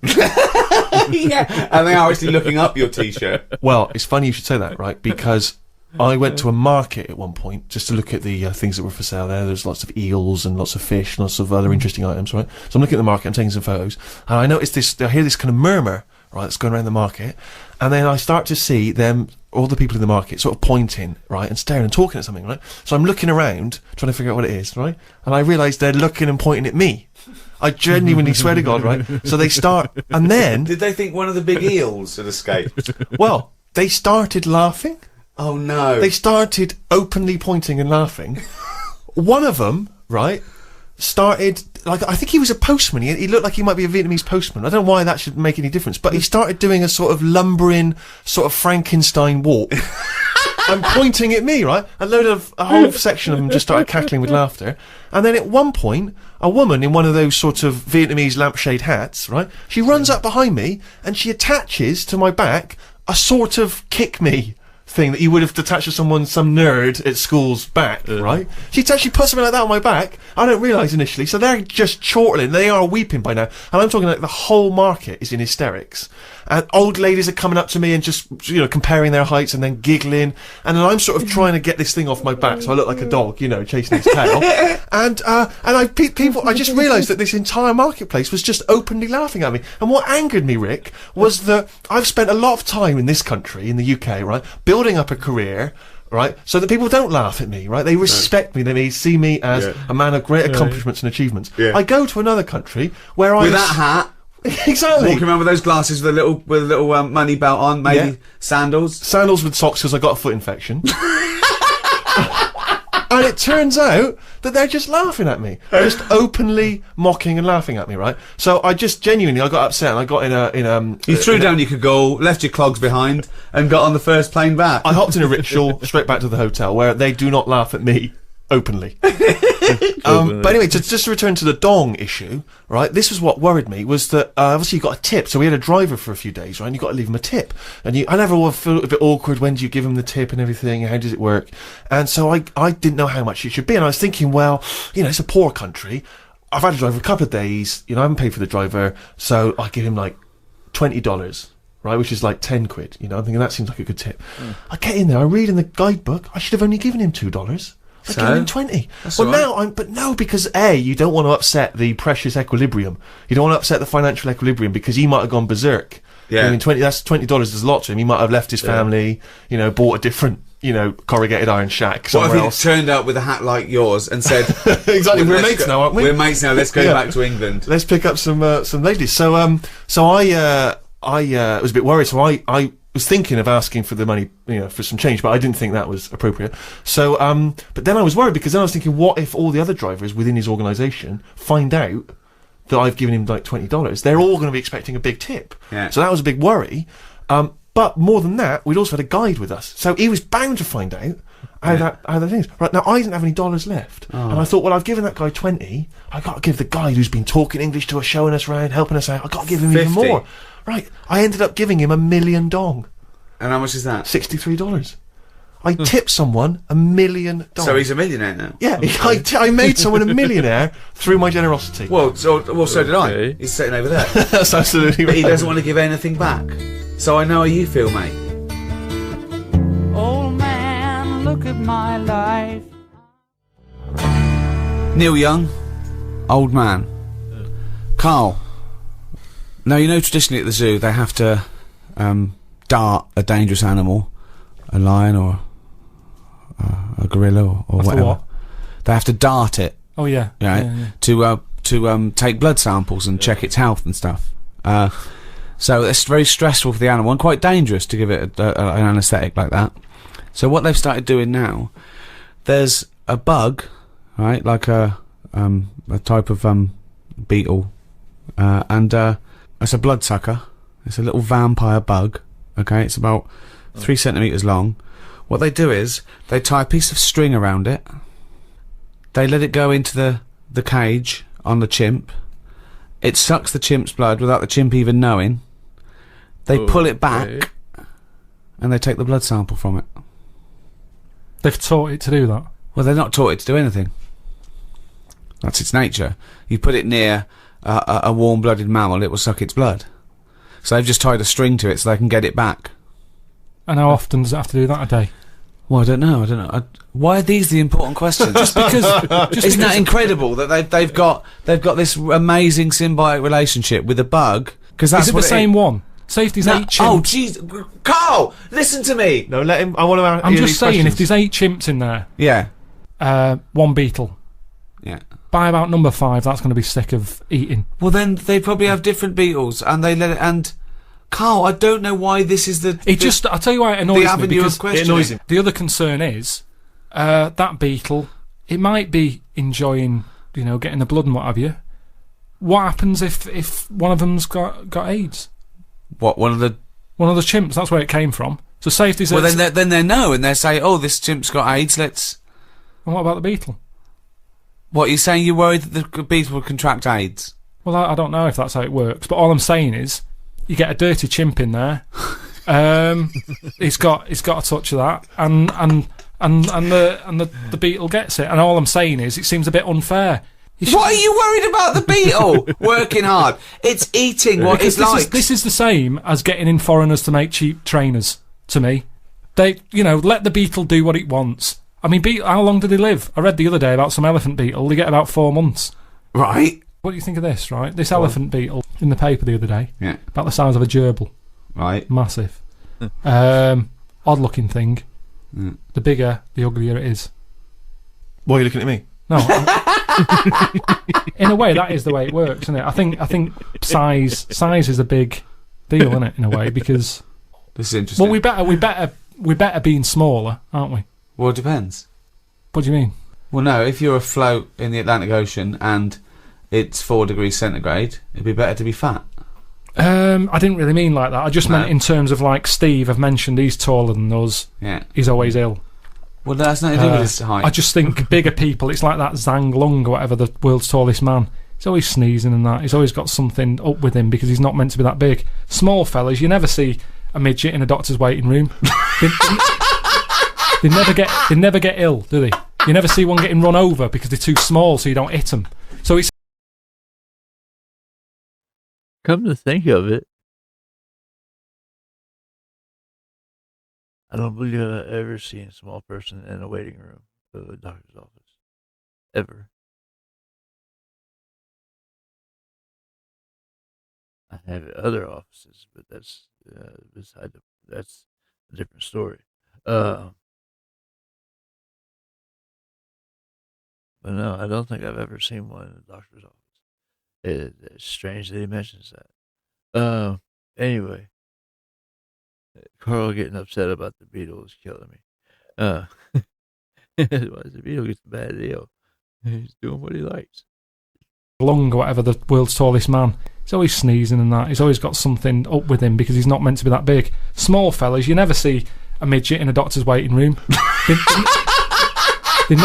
Yeah, and they are actually looking up your t-shirt. Well, it's funny you should say that, right? Because I went to a market at one point just to look at the things that were for sale there. There's lots of eels and lots of fish, lots of other interesting items, right? So I'm looking at the market, I'm taking some photos, and I noticed this, I hear this kind of murmur, right, that's going around the market, and then I start to see them, all the people in the market, sort of pointing, right, and staring and talking at something, right? So I'm looking around, trying to figure out what it is, right? And I realise they're looking and pointing at me. I genuinely swear to God, right? So they start, and then, Did they think one of the big eels had escaped? well, they started laughing. Oh no! They started openly pointing and laughing. One of them, right, started, like, I think he was a postman. He looked like he might be a Vietnamese postman. I don't know why that should make any difference, but he started doing a sort of lumbering, sort of Frankenstein walk. And pointing at me, right? A whole section of them just started cackling with laughter. And then at one point, a woman in one of those sort of Vietnamese lampshade hats, right? She runs up behind me and she attaches to my back a sort of kick me thing that you would have attached to some nerd at school's back, right? She actually put something like that on my back. I don't realise initially, so they're just chortling. They are weeping by now, and I'm talking like the whole market is in hysterics. And old ladies are coming up to me and just, you know, comparing their heights and then giggling. And then I'm sort of trying to get this thing off my back so I look like a dog, you know, chasing its tail. And I just realised that this entire marketplace was just openly laughing at me. And what angered me, Rick, was that I've spent a lot of time in this country, in the UK, right, building up a career, right, so that people don't laugh at me, right? They respect me. They see me as a man of great accomplishments and achievements. Yeah. I go to another country where with that hat, exactly. walking around with those glasses with a little money belt on, maybe sandals with socks because I got a foot infection. And it turns out that they're just laughing at me, just openly mocking and laughing at me, right? So I just genuinely, I got upset and I got You threw down your cagoule, left your clogs behind, and got on the first plane back. I hopped in a rickshaw straight back to the hotel where they do not laugh at me openly. But anyway, just to return to the dong issue, right? This was what worried me, was that obviously you got a tip. So we had a driver for a few days, right? And you got to leave him a tip. And I never feel a bit awkward. When do you give him the tip and everything? How does it work? And so I didn't know how much it should be. And I was thinking, well, you know, it's a poor country. I've had a driver a couple of days, I haven't paid for the driver, so I give him like $20, right, which is like 10 quid, I'm thinking that seems like a good tip. I get in there, I read in the guidebook, I should have only given him $2. I gave him 20. Well, now because you don't want to upset the precious equilibrium. You don't want to upset the financial equilibrium because he might have gone berserk. Yeah. I mean, that's $20 is a lot to him. He might have left his family, bought a different, corrugated iron shack somewhere what if else. he turned up with a hat like yours and said, exactly, we're mates now, aren't we? We're mates now, let's go back to England. Let's pick up some ladies. So I was a bit worried, so I was thinking of asking for the money, for some change, but I didn't think that was appropriate. So, but then I was worried because then I was thinking, what if all the other drivers within his organisation find out that I've given him like $20? They're all going to be expecting a big tip. Yeah. So that was a big worry. But more than that, we'd also had a guide with us, so he was bound to find out how that thing is. Right, now I didn't have any dollars left, and I thought, well, I've given that guy 20. I got to give the guy who's been talking English to us, showing us around, helping us out. I got to give him 50. even more. Right, I ended up giving him $1 million dong. And how much is that? $63. I tipped someone $1 million. So he's a millionaire now? Yeah, I made someone a millionaire through my generosity. Well, so did I. He's sitting over there. That's absolutely But right. he doesn't want to give anything back. So I know how you feel, mate. Old man, look at my life. Neil Young, old man. Carl. Now, traditionally at the zoo, they have to dart a dangerous animal, a lion or a gorilla or whatever. What? They have to dart it. Oh yeah. Right, to take blood samples and check its health and stuff. So it's very stressful for the animal and quite dangerous to give it an anaesthetic like that. So what they've started doing now, there's a bug, right, like a type of beetle, and it's a bloodsucker. It's a little vampire bug. Okay, it's about 3 centimetres long. What they do is they tie a piece of string around it. They let it go into the cage on the chimp. It sucks the chimp's blood without the chimp even knowing. They pull it back, and they take the blood sample from it. They've taught it to do that. Well, they're not taught it to do anything. That's its nature. You put it near a warm-blooded mammal, it will suck its blood. So they've just tied a string to it so they can get it back. And how often does it have to do that a day? Well, I don't know. Why are these the important questions? Just because Isn't that incredible that they've got this amazing symbiotic relationship with a bug? Because that's is it what the same one? Say if there's 8 chimps. Oh, jeez, Carl, listen to me. No, let him. I want to. I'm just saying, if there's 8 chimps in there, Yeah, 1 beetle. yeah. By about number 5, that's going to be sick of eating. Well, then they probably have different beetles, and they let it. And Carl, I don't know why this is the. I'll tell you why it annoys me, avenue because of questioning. It annoys him. the other concern is that beetle. It might be enjoying, getting the blood and what have you. What happens if one of them's got AIDS? What, one of the chimps? That's where it came from. So say if there's Well, then they know, and they say, "Oh, this chimp's got AIDS. Let's." And what about the beetle? What, you're saying you're worried that the beetle will contract AIDS? Well, I don't know if that's how it works, but all I'm saying is, you get a dirty chimp in there. He's got a touch of that, and the beetle gets it. And all I'm saying is, it seems a bit unfair. What are you worried about the beetle? Working hard. It's eating what it's like. This is the same as getting in foreigners to make cheap trainers. To me, they let the beetle do what it wants. I mean, how long do they live? I read the other day about some elephant beetle. They get about 4 months. Right. What do you think of this? Right, this elephant beetle in the paper the other day. Yeah. About the size of a gerbil. Right. Massive. Odd-looking thing. Mm. The bigger, the uglier it is. Why are you looking at me? No. In a way, that is the way it works, isn't it? I think size is a big deal, isn't it? In a way, because This is interesting. well, we better being smaller, aren't we? Well, it depends. What do you mean? Well, no, if you're afloat in the Atlantic Ocean and it's 4 degrees centigrade, it'd be better to be fat. I didn't really mean like that. I just meant in terms of, like, Steve, I've mentioned he's taller than us. Yeah. He's always ill. Well, that's nothing to do with his height. I just think bigger people, it's like that Zhang Lung or whatever, the world's tallest man. He's always sneezing and that. He's always got something up with him because he's not meant to be that big. Small fellas, you never see a midget in a doctor's waiting room. They never get ill, do they? You never see one getting run over because they're too small, so you don't hit them. So it's Come to think of it, I don't believe I've ever seen a small person in a waiting room of a doctor's office. Ever. I have other offices, but that's that's a different story. But no, I don't think I've ever seen one in a doctor's office. It's strange that he mentions that. Anyway, Carl getting upset about the Beetle is killing me. Why the Beetle gets a bad deal? He's doing what he likes. Lung or whatever, the world's tallest man. He's always sneezing and that. He's always got something up with him because he's not meant to be that big. Small fellas, you never see a midget in a doctor's waiting room. They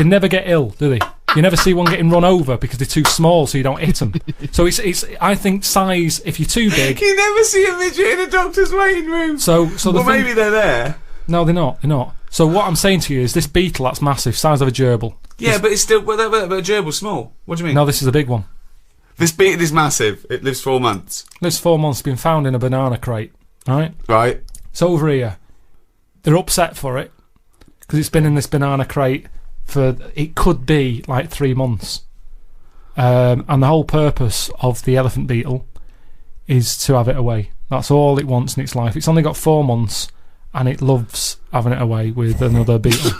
never get ill, do they? You never see one getting run over because they're too small, so you don't hit them. So it's. I think size. If you're too big, You never see a midget in a doctor's waiting room. so Well, maybe they're there. No, they're not. They're not. So what I'm saying to you is, this beetle that's massive, size of a gerbil. Yeah, but it's still. But a gerbil's small. What do you mean? No, this is a big one. This beetle is massive. It lives 4 months. Lives 4 months. Been found in a banana crate. Right. Right. It's over here. They're upset for it because it's been in this banana crate for, it could be like 3 months. And the whole purpose of the elephant beetle is to have it away. That's all it wants in its life. It's only got 4 months and it loves having it away with another beetle.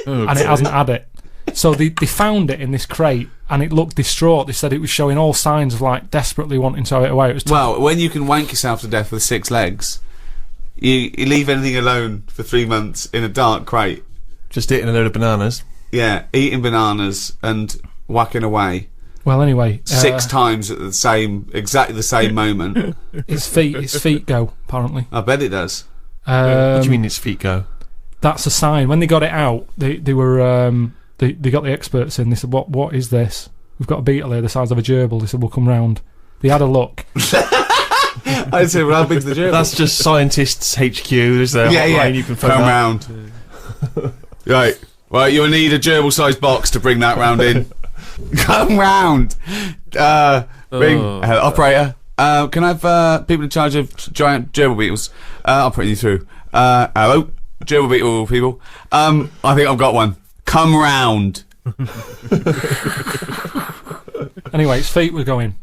And it hasn't had it. So they found it in this crate and it looked distraught. They said it was showing all signs of like desperately wanting to have it away. It was Well, when you can wank yourself to death with 6 legs, you leave anything alone for 3 months in a dark crate. Just eating a load of bananas. Yeah, eating bananas and whacking away. Well, anyway, 6 times at exactly the same moment. Its feet go, apparently. I bet it does. What do you mean its feet go? That's a sign. When they got it out, they were they got the experts in. They said, "What is this? We've got a beetle here the size of a gerbil." They said, "We'll come round." They had a look. I said, "Well, how big's the gerbil?" That's just scientists HQ. There's their hotline. You can phone come up. round. Right. Well, you'll need a gerbil-sized box to bring that round in. Come round. Ring. Operator. Can I have people in charge of giant gerbil beetles? I'll put you through. Hello, gerbil beetle people. I think I've got one. Come round. Anyway, its feet were going.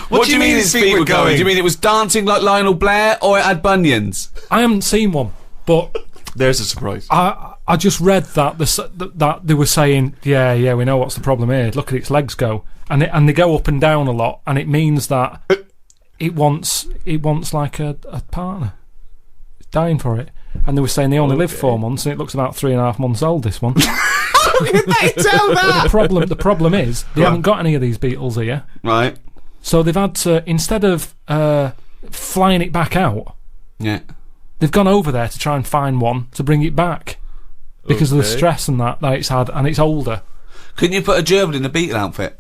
What do you mean its feet were going? Do you mean it was dancing like Lionel Blair, or it had bunions? I haven't seen one, but There's a surprise. I just read that that they were saying, yeah, we know what's the problem here. Look at its legs go, and they go up and down a lot, and it means that it wants like a partner. It's dying for it. And they were saying they only live 4 months, and it looks about 3.5 months old. This one. How can they tell that? The problem is they haven't got any of these beetles here, Right. so they've had to, instead of flying it back out, Yeah. they've gone over there to try and find one to bring it back because of the stress and that it's had, and it's older. Couldn't you put a gerbil in a beetle outfit?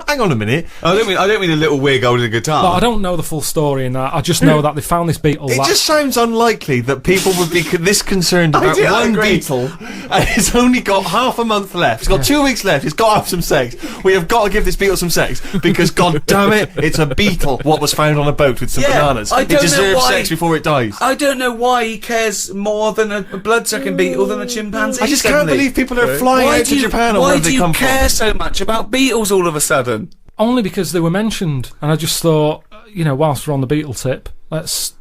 Hang on a minute. I don't mean a little wig holding a guitar. But I don't know the full story in that. I just know that they found this beetle. It just sounds unlikely that people would be this concerned about I one agree. beetle, and it's only got half a month left. It's got 2 weeks left. It's got to have some sex. We have got to give this beetle some sex because, god damn it, it's a beetle. What was found on a boat with some bananas? I It don't know deserves why- sex before it dies. I don't know why he cares more than a blood-sucking beetle than a chimpanzee. I just can't suddenly. believe people are flying out to Japan or Why wherever do they you come care from. so much about beetles all of a sudden? only because they were mentioned, and I just thought, whilst we're on the beetle tip, let's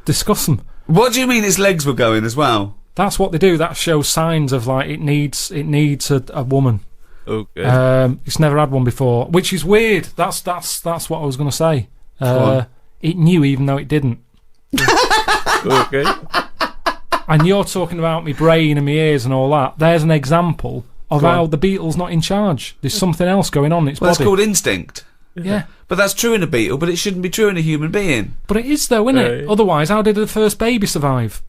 discuss them. What do you mean its legs were going as well? That's what they do. That shows signs of like it needs a woman. Okay. It's never had one before, which is weird. That's what I was going to say. It knew even though it didn't. Okay. And you're talking about my brain and my ears and all that. There's an example of how the beetle's not in charge. There's something else going on in its Well, body. that's called instinct. Yeah. But that's true in a beetle, but it shouldn't be true in a human being. But it is though, isn't it? Otherwise, how did the first baby survive?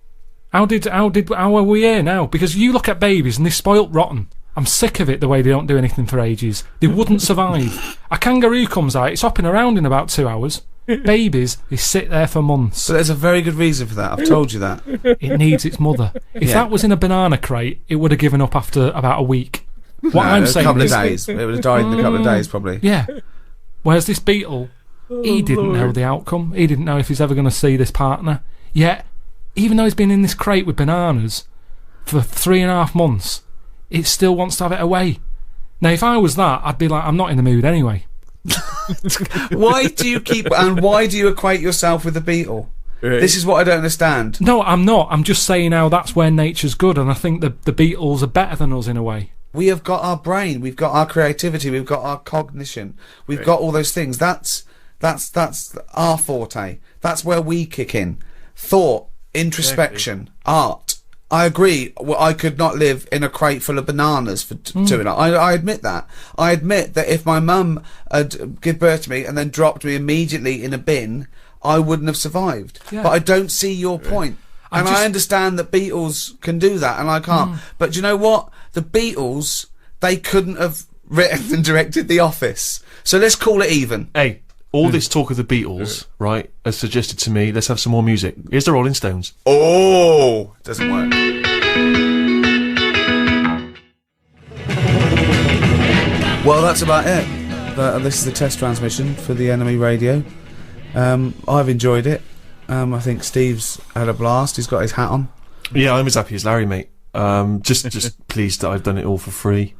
How are we here now? Because you look at babies and they're spoilt rotten. I'm sick of it, the way they don't do anything for ages. They wouldn't survive. A kangaroo comes out, it's hopping around in about 2 hours. Babies, they sit there for months. But there's a very good reason for that. I've told you that. It needs its mother. If Yeah. that was in a banana crate, it would have given up after about a week. What I'm a saying couple of is, days. It would have died in a couple of days, probably. yeah. Whereas this beetle, he didn't know the outcome. He didn't know if he's ever going to see this partner. Yet, even though he's been in this crate with bananas for 3.5 months, it still wants to have it away. Now, if I was that, I'd be like, I'm not in the mood anyway. Why do you equate yourself with the beetle? Right. This is what I don't understand. No, I'm not. I'm just saying how that's where nature's good, and I think the beetles are better than us in a way. We have got our brain, we've got our creativity, we've got our cognition, we've got all those things. That's our forte. That's where we kick in. Thought, introspection, art. I agree. Well, I could not live in a crate full of bananas for 2 hours. I admit that. I admit that if my mum had given birth to me and then dropped me immediately in a bin, I wouldn't have survived. Yeah. But I don't see your point. And I understand that Beatles can do that, and I can't. But do you know what? The Beatles, they couldn't have written and directed The Office. So let's call it even. Hey, all this talk of the Beatles, right, has suggested to me, let's have some more music. Here's the Rolling Stones. Oh, doesn't work. Well, that's about it. This is the test transmission for the NME radio. I've enjoyed it. I think Steve's had a blast. He's got his hat on. Yeah, I'm as happy as Larry, mate. Just pleased that I've done it all for free.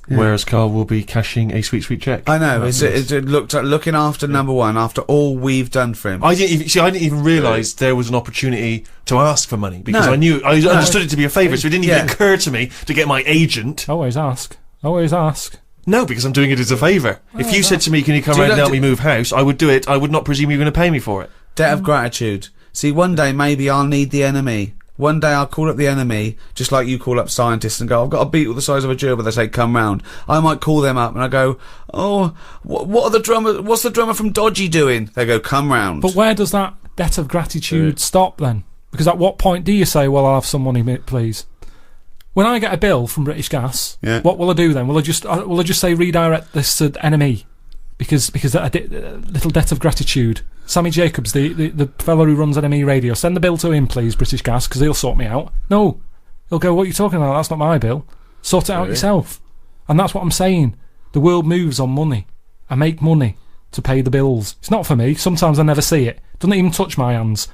Yeah. Whereas Carl will be cashing a sweet check. I know. It looked like looking after number one after all we've done for him. I didn't even realise there was an opportunity to ask for money because I understood it to be a favour, so it didn't even occur to me to get my agent. Always ask. Always ask. No, because I'm doing it as a favour. If you said to me, "Can you come around and help me move house?" I would do it. I would not presume you're going to pay me for it. Debt of gratitude. See, one day maybe I'll need the NME. One day I'll call up the NME, just like you call up scientists and go, I've got a beetle the size of a gerbil. They say, come round. I might call them up and I go, oh, what are the drummer? What's the drummer from Dodgy doing? They go, come round. But where does that debt of gratitude stop then? Because at what point do you say, well, I'll have some money, please? When I get a bill from British Gas, what will I do then? Will I just say redirect this to NME? Because that little debt of gratitude. Sammy Jacobs, the fellow who runs NME Radio, send the bill to him, please, British Gas, because he'll sort me out. No, he'll go, what are you talking about? That's not my bill. Sort it out yourself. And that's what I'm saying. The world moves on money. I make money to pay the bills. It's not for me. Sometimes I never see it. Doesn't even touch my hands.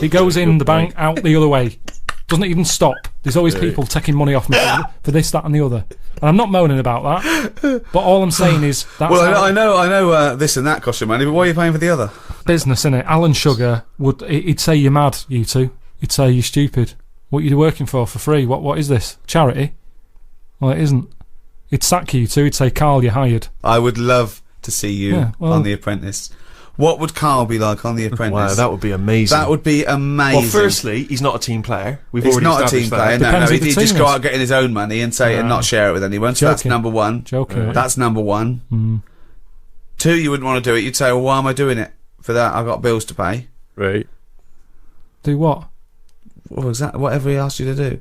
It goes in the bank, out the other way. Doesn't even stop. There's always people taking money off me for this, that and the other. And I'm not moaning about that. But all I'm saying is... That's I know this and that costs you money, but why are you paying for the other? Business, innit? Alan Sugar, he'd say you're mad, you two. He'd say you're stupid. What are you working for free? What is this? Charity? Well, it isn't. He'd sack you two. He'd say, Carl, you're hired. I would love to see you on The Apprentice. What would Carl be like on The Apprentice? Wow, that would be amazing. That would be amazing. Well, firstly, he's not a team player. He's not a team player. No, he'd just go out getting his own money and say and not share it with anyone. So that's number one. Joking. That's number one. 2, you wouldn't want to do it. You'd say, well, why am I doing it? For that, I've got bills to pay. Right. Do what? Well, whatever he asked you to do.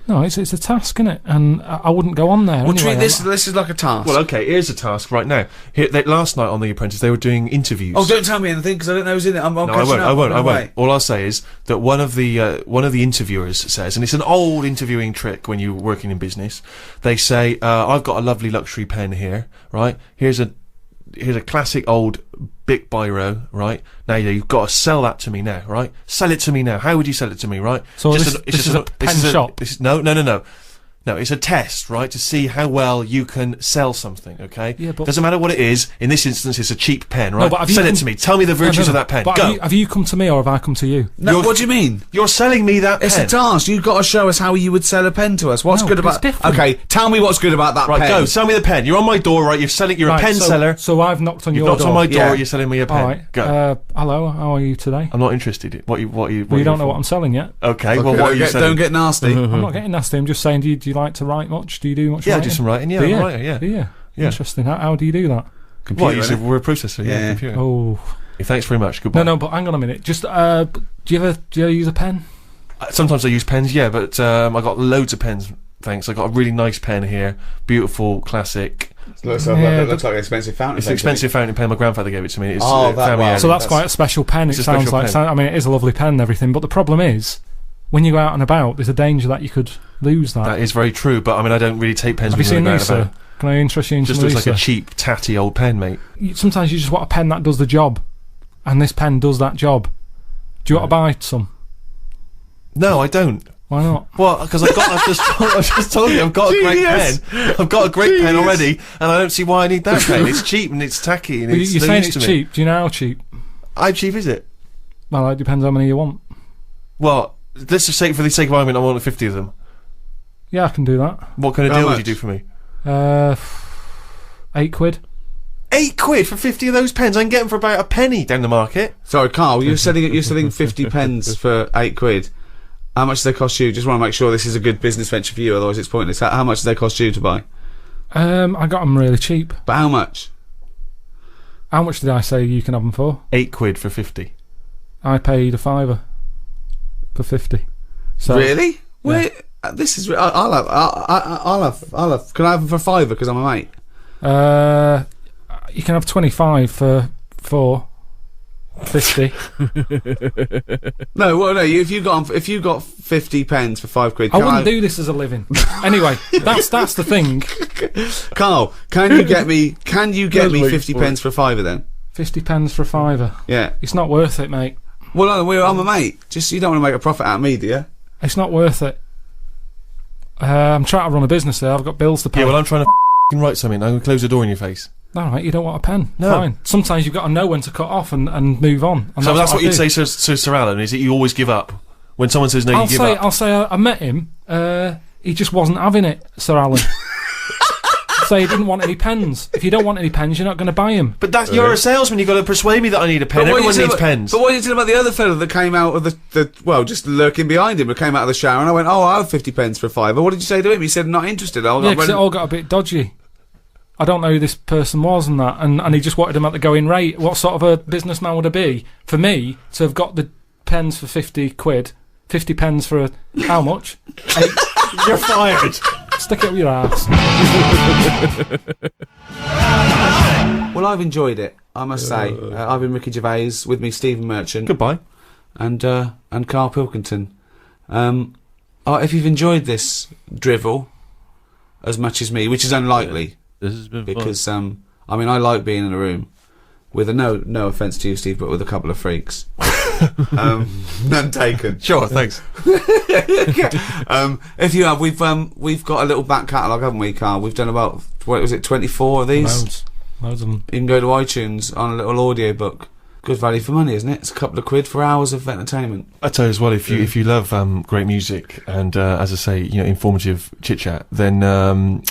No, it's a task, innit? And I wouldn't go on there. Well, anyway. treat this is like a task. Well, okay, here's a task right now. Last night on The Apprentice, they were doing interviews. Oh, don't tell me anything because I don't know who's in it. No, I won't. All I'll say is that one of the interviewers says, and it's an old interviewing trick when you're working in business. They say, "I've got a lovely luxury pen here, right? Here's a classic old Bic biro, right? Now you've got to sell that to me now, right? Sell it to me now. How would you sell it to me, right? So this is a pen shop. No, it's a test, right, to see how well you can sell something, okay? Yeah, but... Doesn't matter what it is. In this instance, it's a cheap pen, right? No, but sell it to me. Tell me the virtues of that pen. But Go. Have you come to me or have I come to you? No, what do you mean? You're selling me that pen. It's a task. You've got to show us how you would sell a pen to us. What's good about... Okay, tell me what's good about that pen. Right, go. Sell me the pen. You're on my door, right? You're a pen seller. So I've knocked on your door. door. You've knocked on my door, you're selling me a pen. All right. Go. Hello, how are you today? I'm not interested. What you don't know what I'm selling yet. Okay, well, what are you selling? Don't get nasty. I'm not getting nasty. I'm just saying, do you like to write much? Do you do much writing? I do some writing, I'm a writer, Yeah. Interesting. How do you do that? Computer, what, you said word processor, computer. Oh. Yeah, thanks very much, goodbye. No, but hang on a minute. Just, do you ever use a pen? Sometimes I use pens, but I got loads of pens, thanks. I got a really nice pen here, beautiful, classic. Looks like an expensive fountain pen. It's an expensive fountain pen. My grandfather gave it to me. It's So that's quite a special pen. It sounds like. I mean, it is a lovely pen and everything, but the problem is, when you go out and about, there's a danger that you could lose that. That is very true, but I mean, I don't really take pens. Have you seen these, sir? Can I interest you in Just some looks like a research? cheap, tatty old pen, mate. Sometimes you just want a pen that does the job, and this pen does that job. Do you want to buy some? No, I don't. Why not? Well, because I just told you I've got a great pen. I've got a great pen already, and I don't see why I need that pen. It's cheap and it's tacky and Well, it's you're no saying use it's to me. cheap. Do you know how cheap? How cheap is it? Well, it depends how many you want. Well, let's just say for the sake of argument, I want 50 of them. Yeah, I can do that. What kind of How deal would much? you do for me? £8. £8 for 50 of those pens. I can get them for about a penny down the market. Sorry, Carl, you're selling 50 pens for £8. How much do they cost you? Just want to make sure this is a good business venture for you, otherwise it's pointless. How much do they cost you to buy? I got them really cheap. But how much? How much did I say you can have them for? £8 for 50. I paid a £5 for 50. So Really? Wait, this is. I'll have. Can I have them for a £5 because I'm a mate? you can have 25 for 50. No, well, no. If you got 50 pens for £5, I wouldn't do this as a living. Anyway, that's the thing. Carl, can you get me 50 pens for a £5 then? 50 pence for a £5. Yeah. It's not worth it, mate. Well, no, I'm a mate. Just you don't want to make a profit out of me, do you? It's not worth it. I'm trying to run a business there. I've got bills to pay. Yeah, well, I'm trying to write something. I'm going to close the door in your face. No, mate, you don't want a pen. No. Fine. Sometimes you've got to know when to cut off and move on. And So that's what I you'd do. say to Sir Alan, is that you always give up? When someone says no, you give up. I'll say I met him. He just wasn't having it, Sir Alan. So he didn't want any pens. If you don't want any pens, you're not going to buy him. But that's, you're a salesman, you've got to persuade me that I need a pen. But what Everyone you needs said pens. But what are you telling about the other fellow that came out of the just lurking behind him, that came out of the shower, and I went, oh, I'll have 50 pence for a £5. What did you say to him? He said, not interested. Yeah, because it all got a bit dodgy. I don't know who this person was and that, and he just wanted him at the going rate. What sort of a businessman would it be for me to have got the pens for £50, 50 pens for how much? 8. You're fired. Stick it up your ass. Well, I've enjoyed it, I must say. I've been Ricky Gervais, with me Stephen Merchant Goodbye. and Karl Pilkington. If you've enjoyed this drivel as much as me, which is unlikely, This has been fun. because I mean, I like being in a room with a no offence to you, Steve, but with a couple of freaks. None taken. Sure, thanks. If you have, we've got a little back catalogue, haven't we, Carl? We've done about, what was it, 24 of these? Loads of them. You can go to iTunes on a little audio book. Good value for money, isn't it? It's a couple of quid for hours of entertainment. I tell you as well, if you love great music and as I say, informative chit chat, then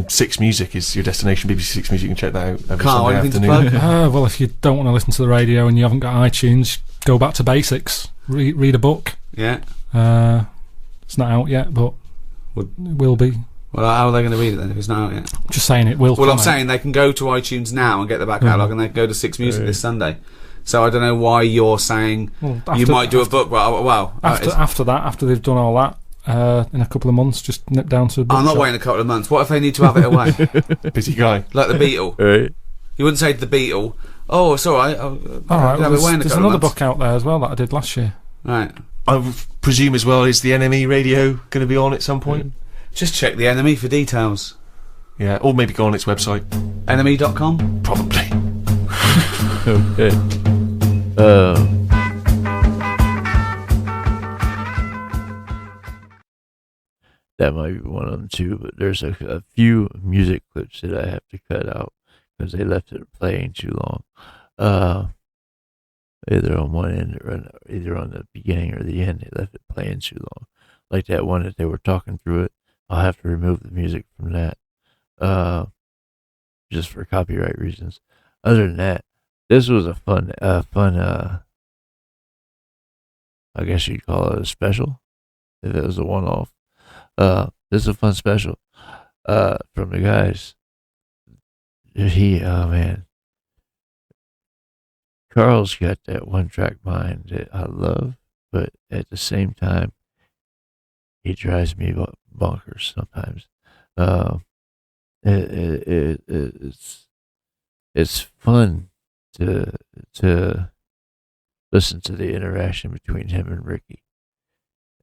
Six Music is your destination. BBC Six Music, you can check that out every Carl, Sunday anything to afternoon. plug? Well, if you don't want to listen to the radio and you haven't got iTunes, go back to basics. Read a book. Yeah. It's not out yet, but Would- it will be. Well, how are they going to read it then if it's not out yet? Just saying it will. Well, come I'm out. saying they can go to iTunes now and get the back catalogue, and they can go to Six Music this Sunday. So I don't know why you're saying Well, you might do a book. Well, after that, after they've done all that, in a couple of months, just nip down to a book I'm not shop. waiting a couple of months. What if they need to have it away? Busy guy. Like the Beatle. Right. You wouldn't say to the Beatle, oh, it's all right. All right, have well, it away in a there's couple of another months. book out there as well that I did last year. Right. I presume as well, is the NME radio going to be on at some point? Just check the NME for details. Yeah, or maybe go on its website. NME.com. Probably. Okay. That might be one of them too, but there's a few music clips that I have to cut out because they left it playing too long. Either on one end or either on the beginning or the end, they left it playing too long. Like that one that they were talking through it. I'll have to remove the music from that, just for copyright reasons. Other than that, this was a fun. I guess you'd call it a special, if it was a one-off. This is a fun special, from the guys. Oh man, Carl's got that one-track mind that I love, but at the same time, he drives me bonkers sometimes. It's fun to listen to the interaction between him and Ricky,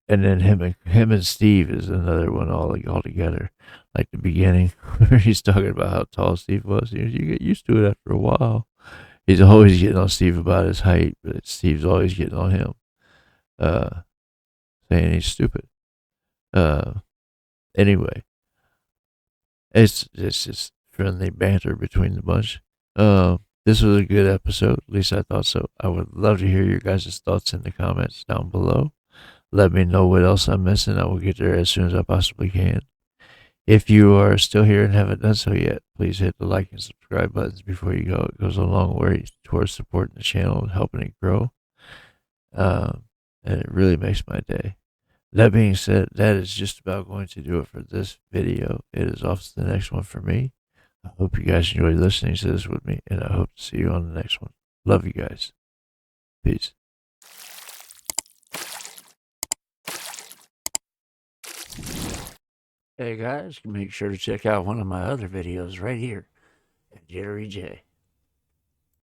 and then him and Steve is another one altogether. like the beginning where he's talking about how tall Steve was. You get used to it after a while. He's always getting on Steve about his height, but Steve's always getting on him, saying he's stupid. Anyway, it's just friendly banter between the bunch. This was a good episode. At least I thought so. I would love to hear your guys' thoughts in the comments down below. Let me know what else I'm missing. I will get there as soon as I possibly can. If you are still here and haven't done so yet, please hit the like and subscribe buttons before you go. It goes a long way towards supporting the channel and helping it grow. And it really makes my day. That being said, that is just about going to do it for this video. It is off to the next one for me. I hope you guys enjoyed listening to this with me, and I hope to see you on the next one. Love you guys. Peace. Hey guys, make sure to check out one of my other videos right here at JitteryJay.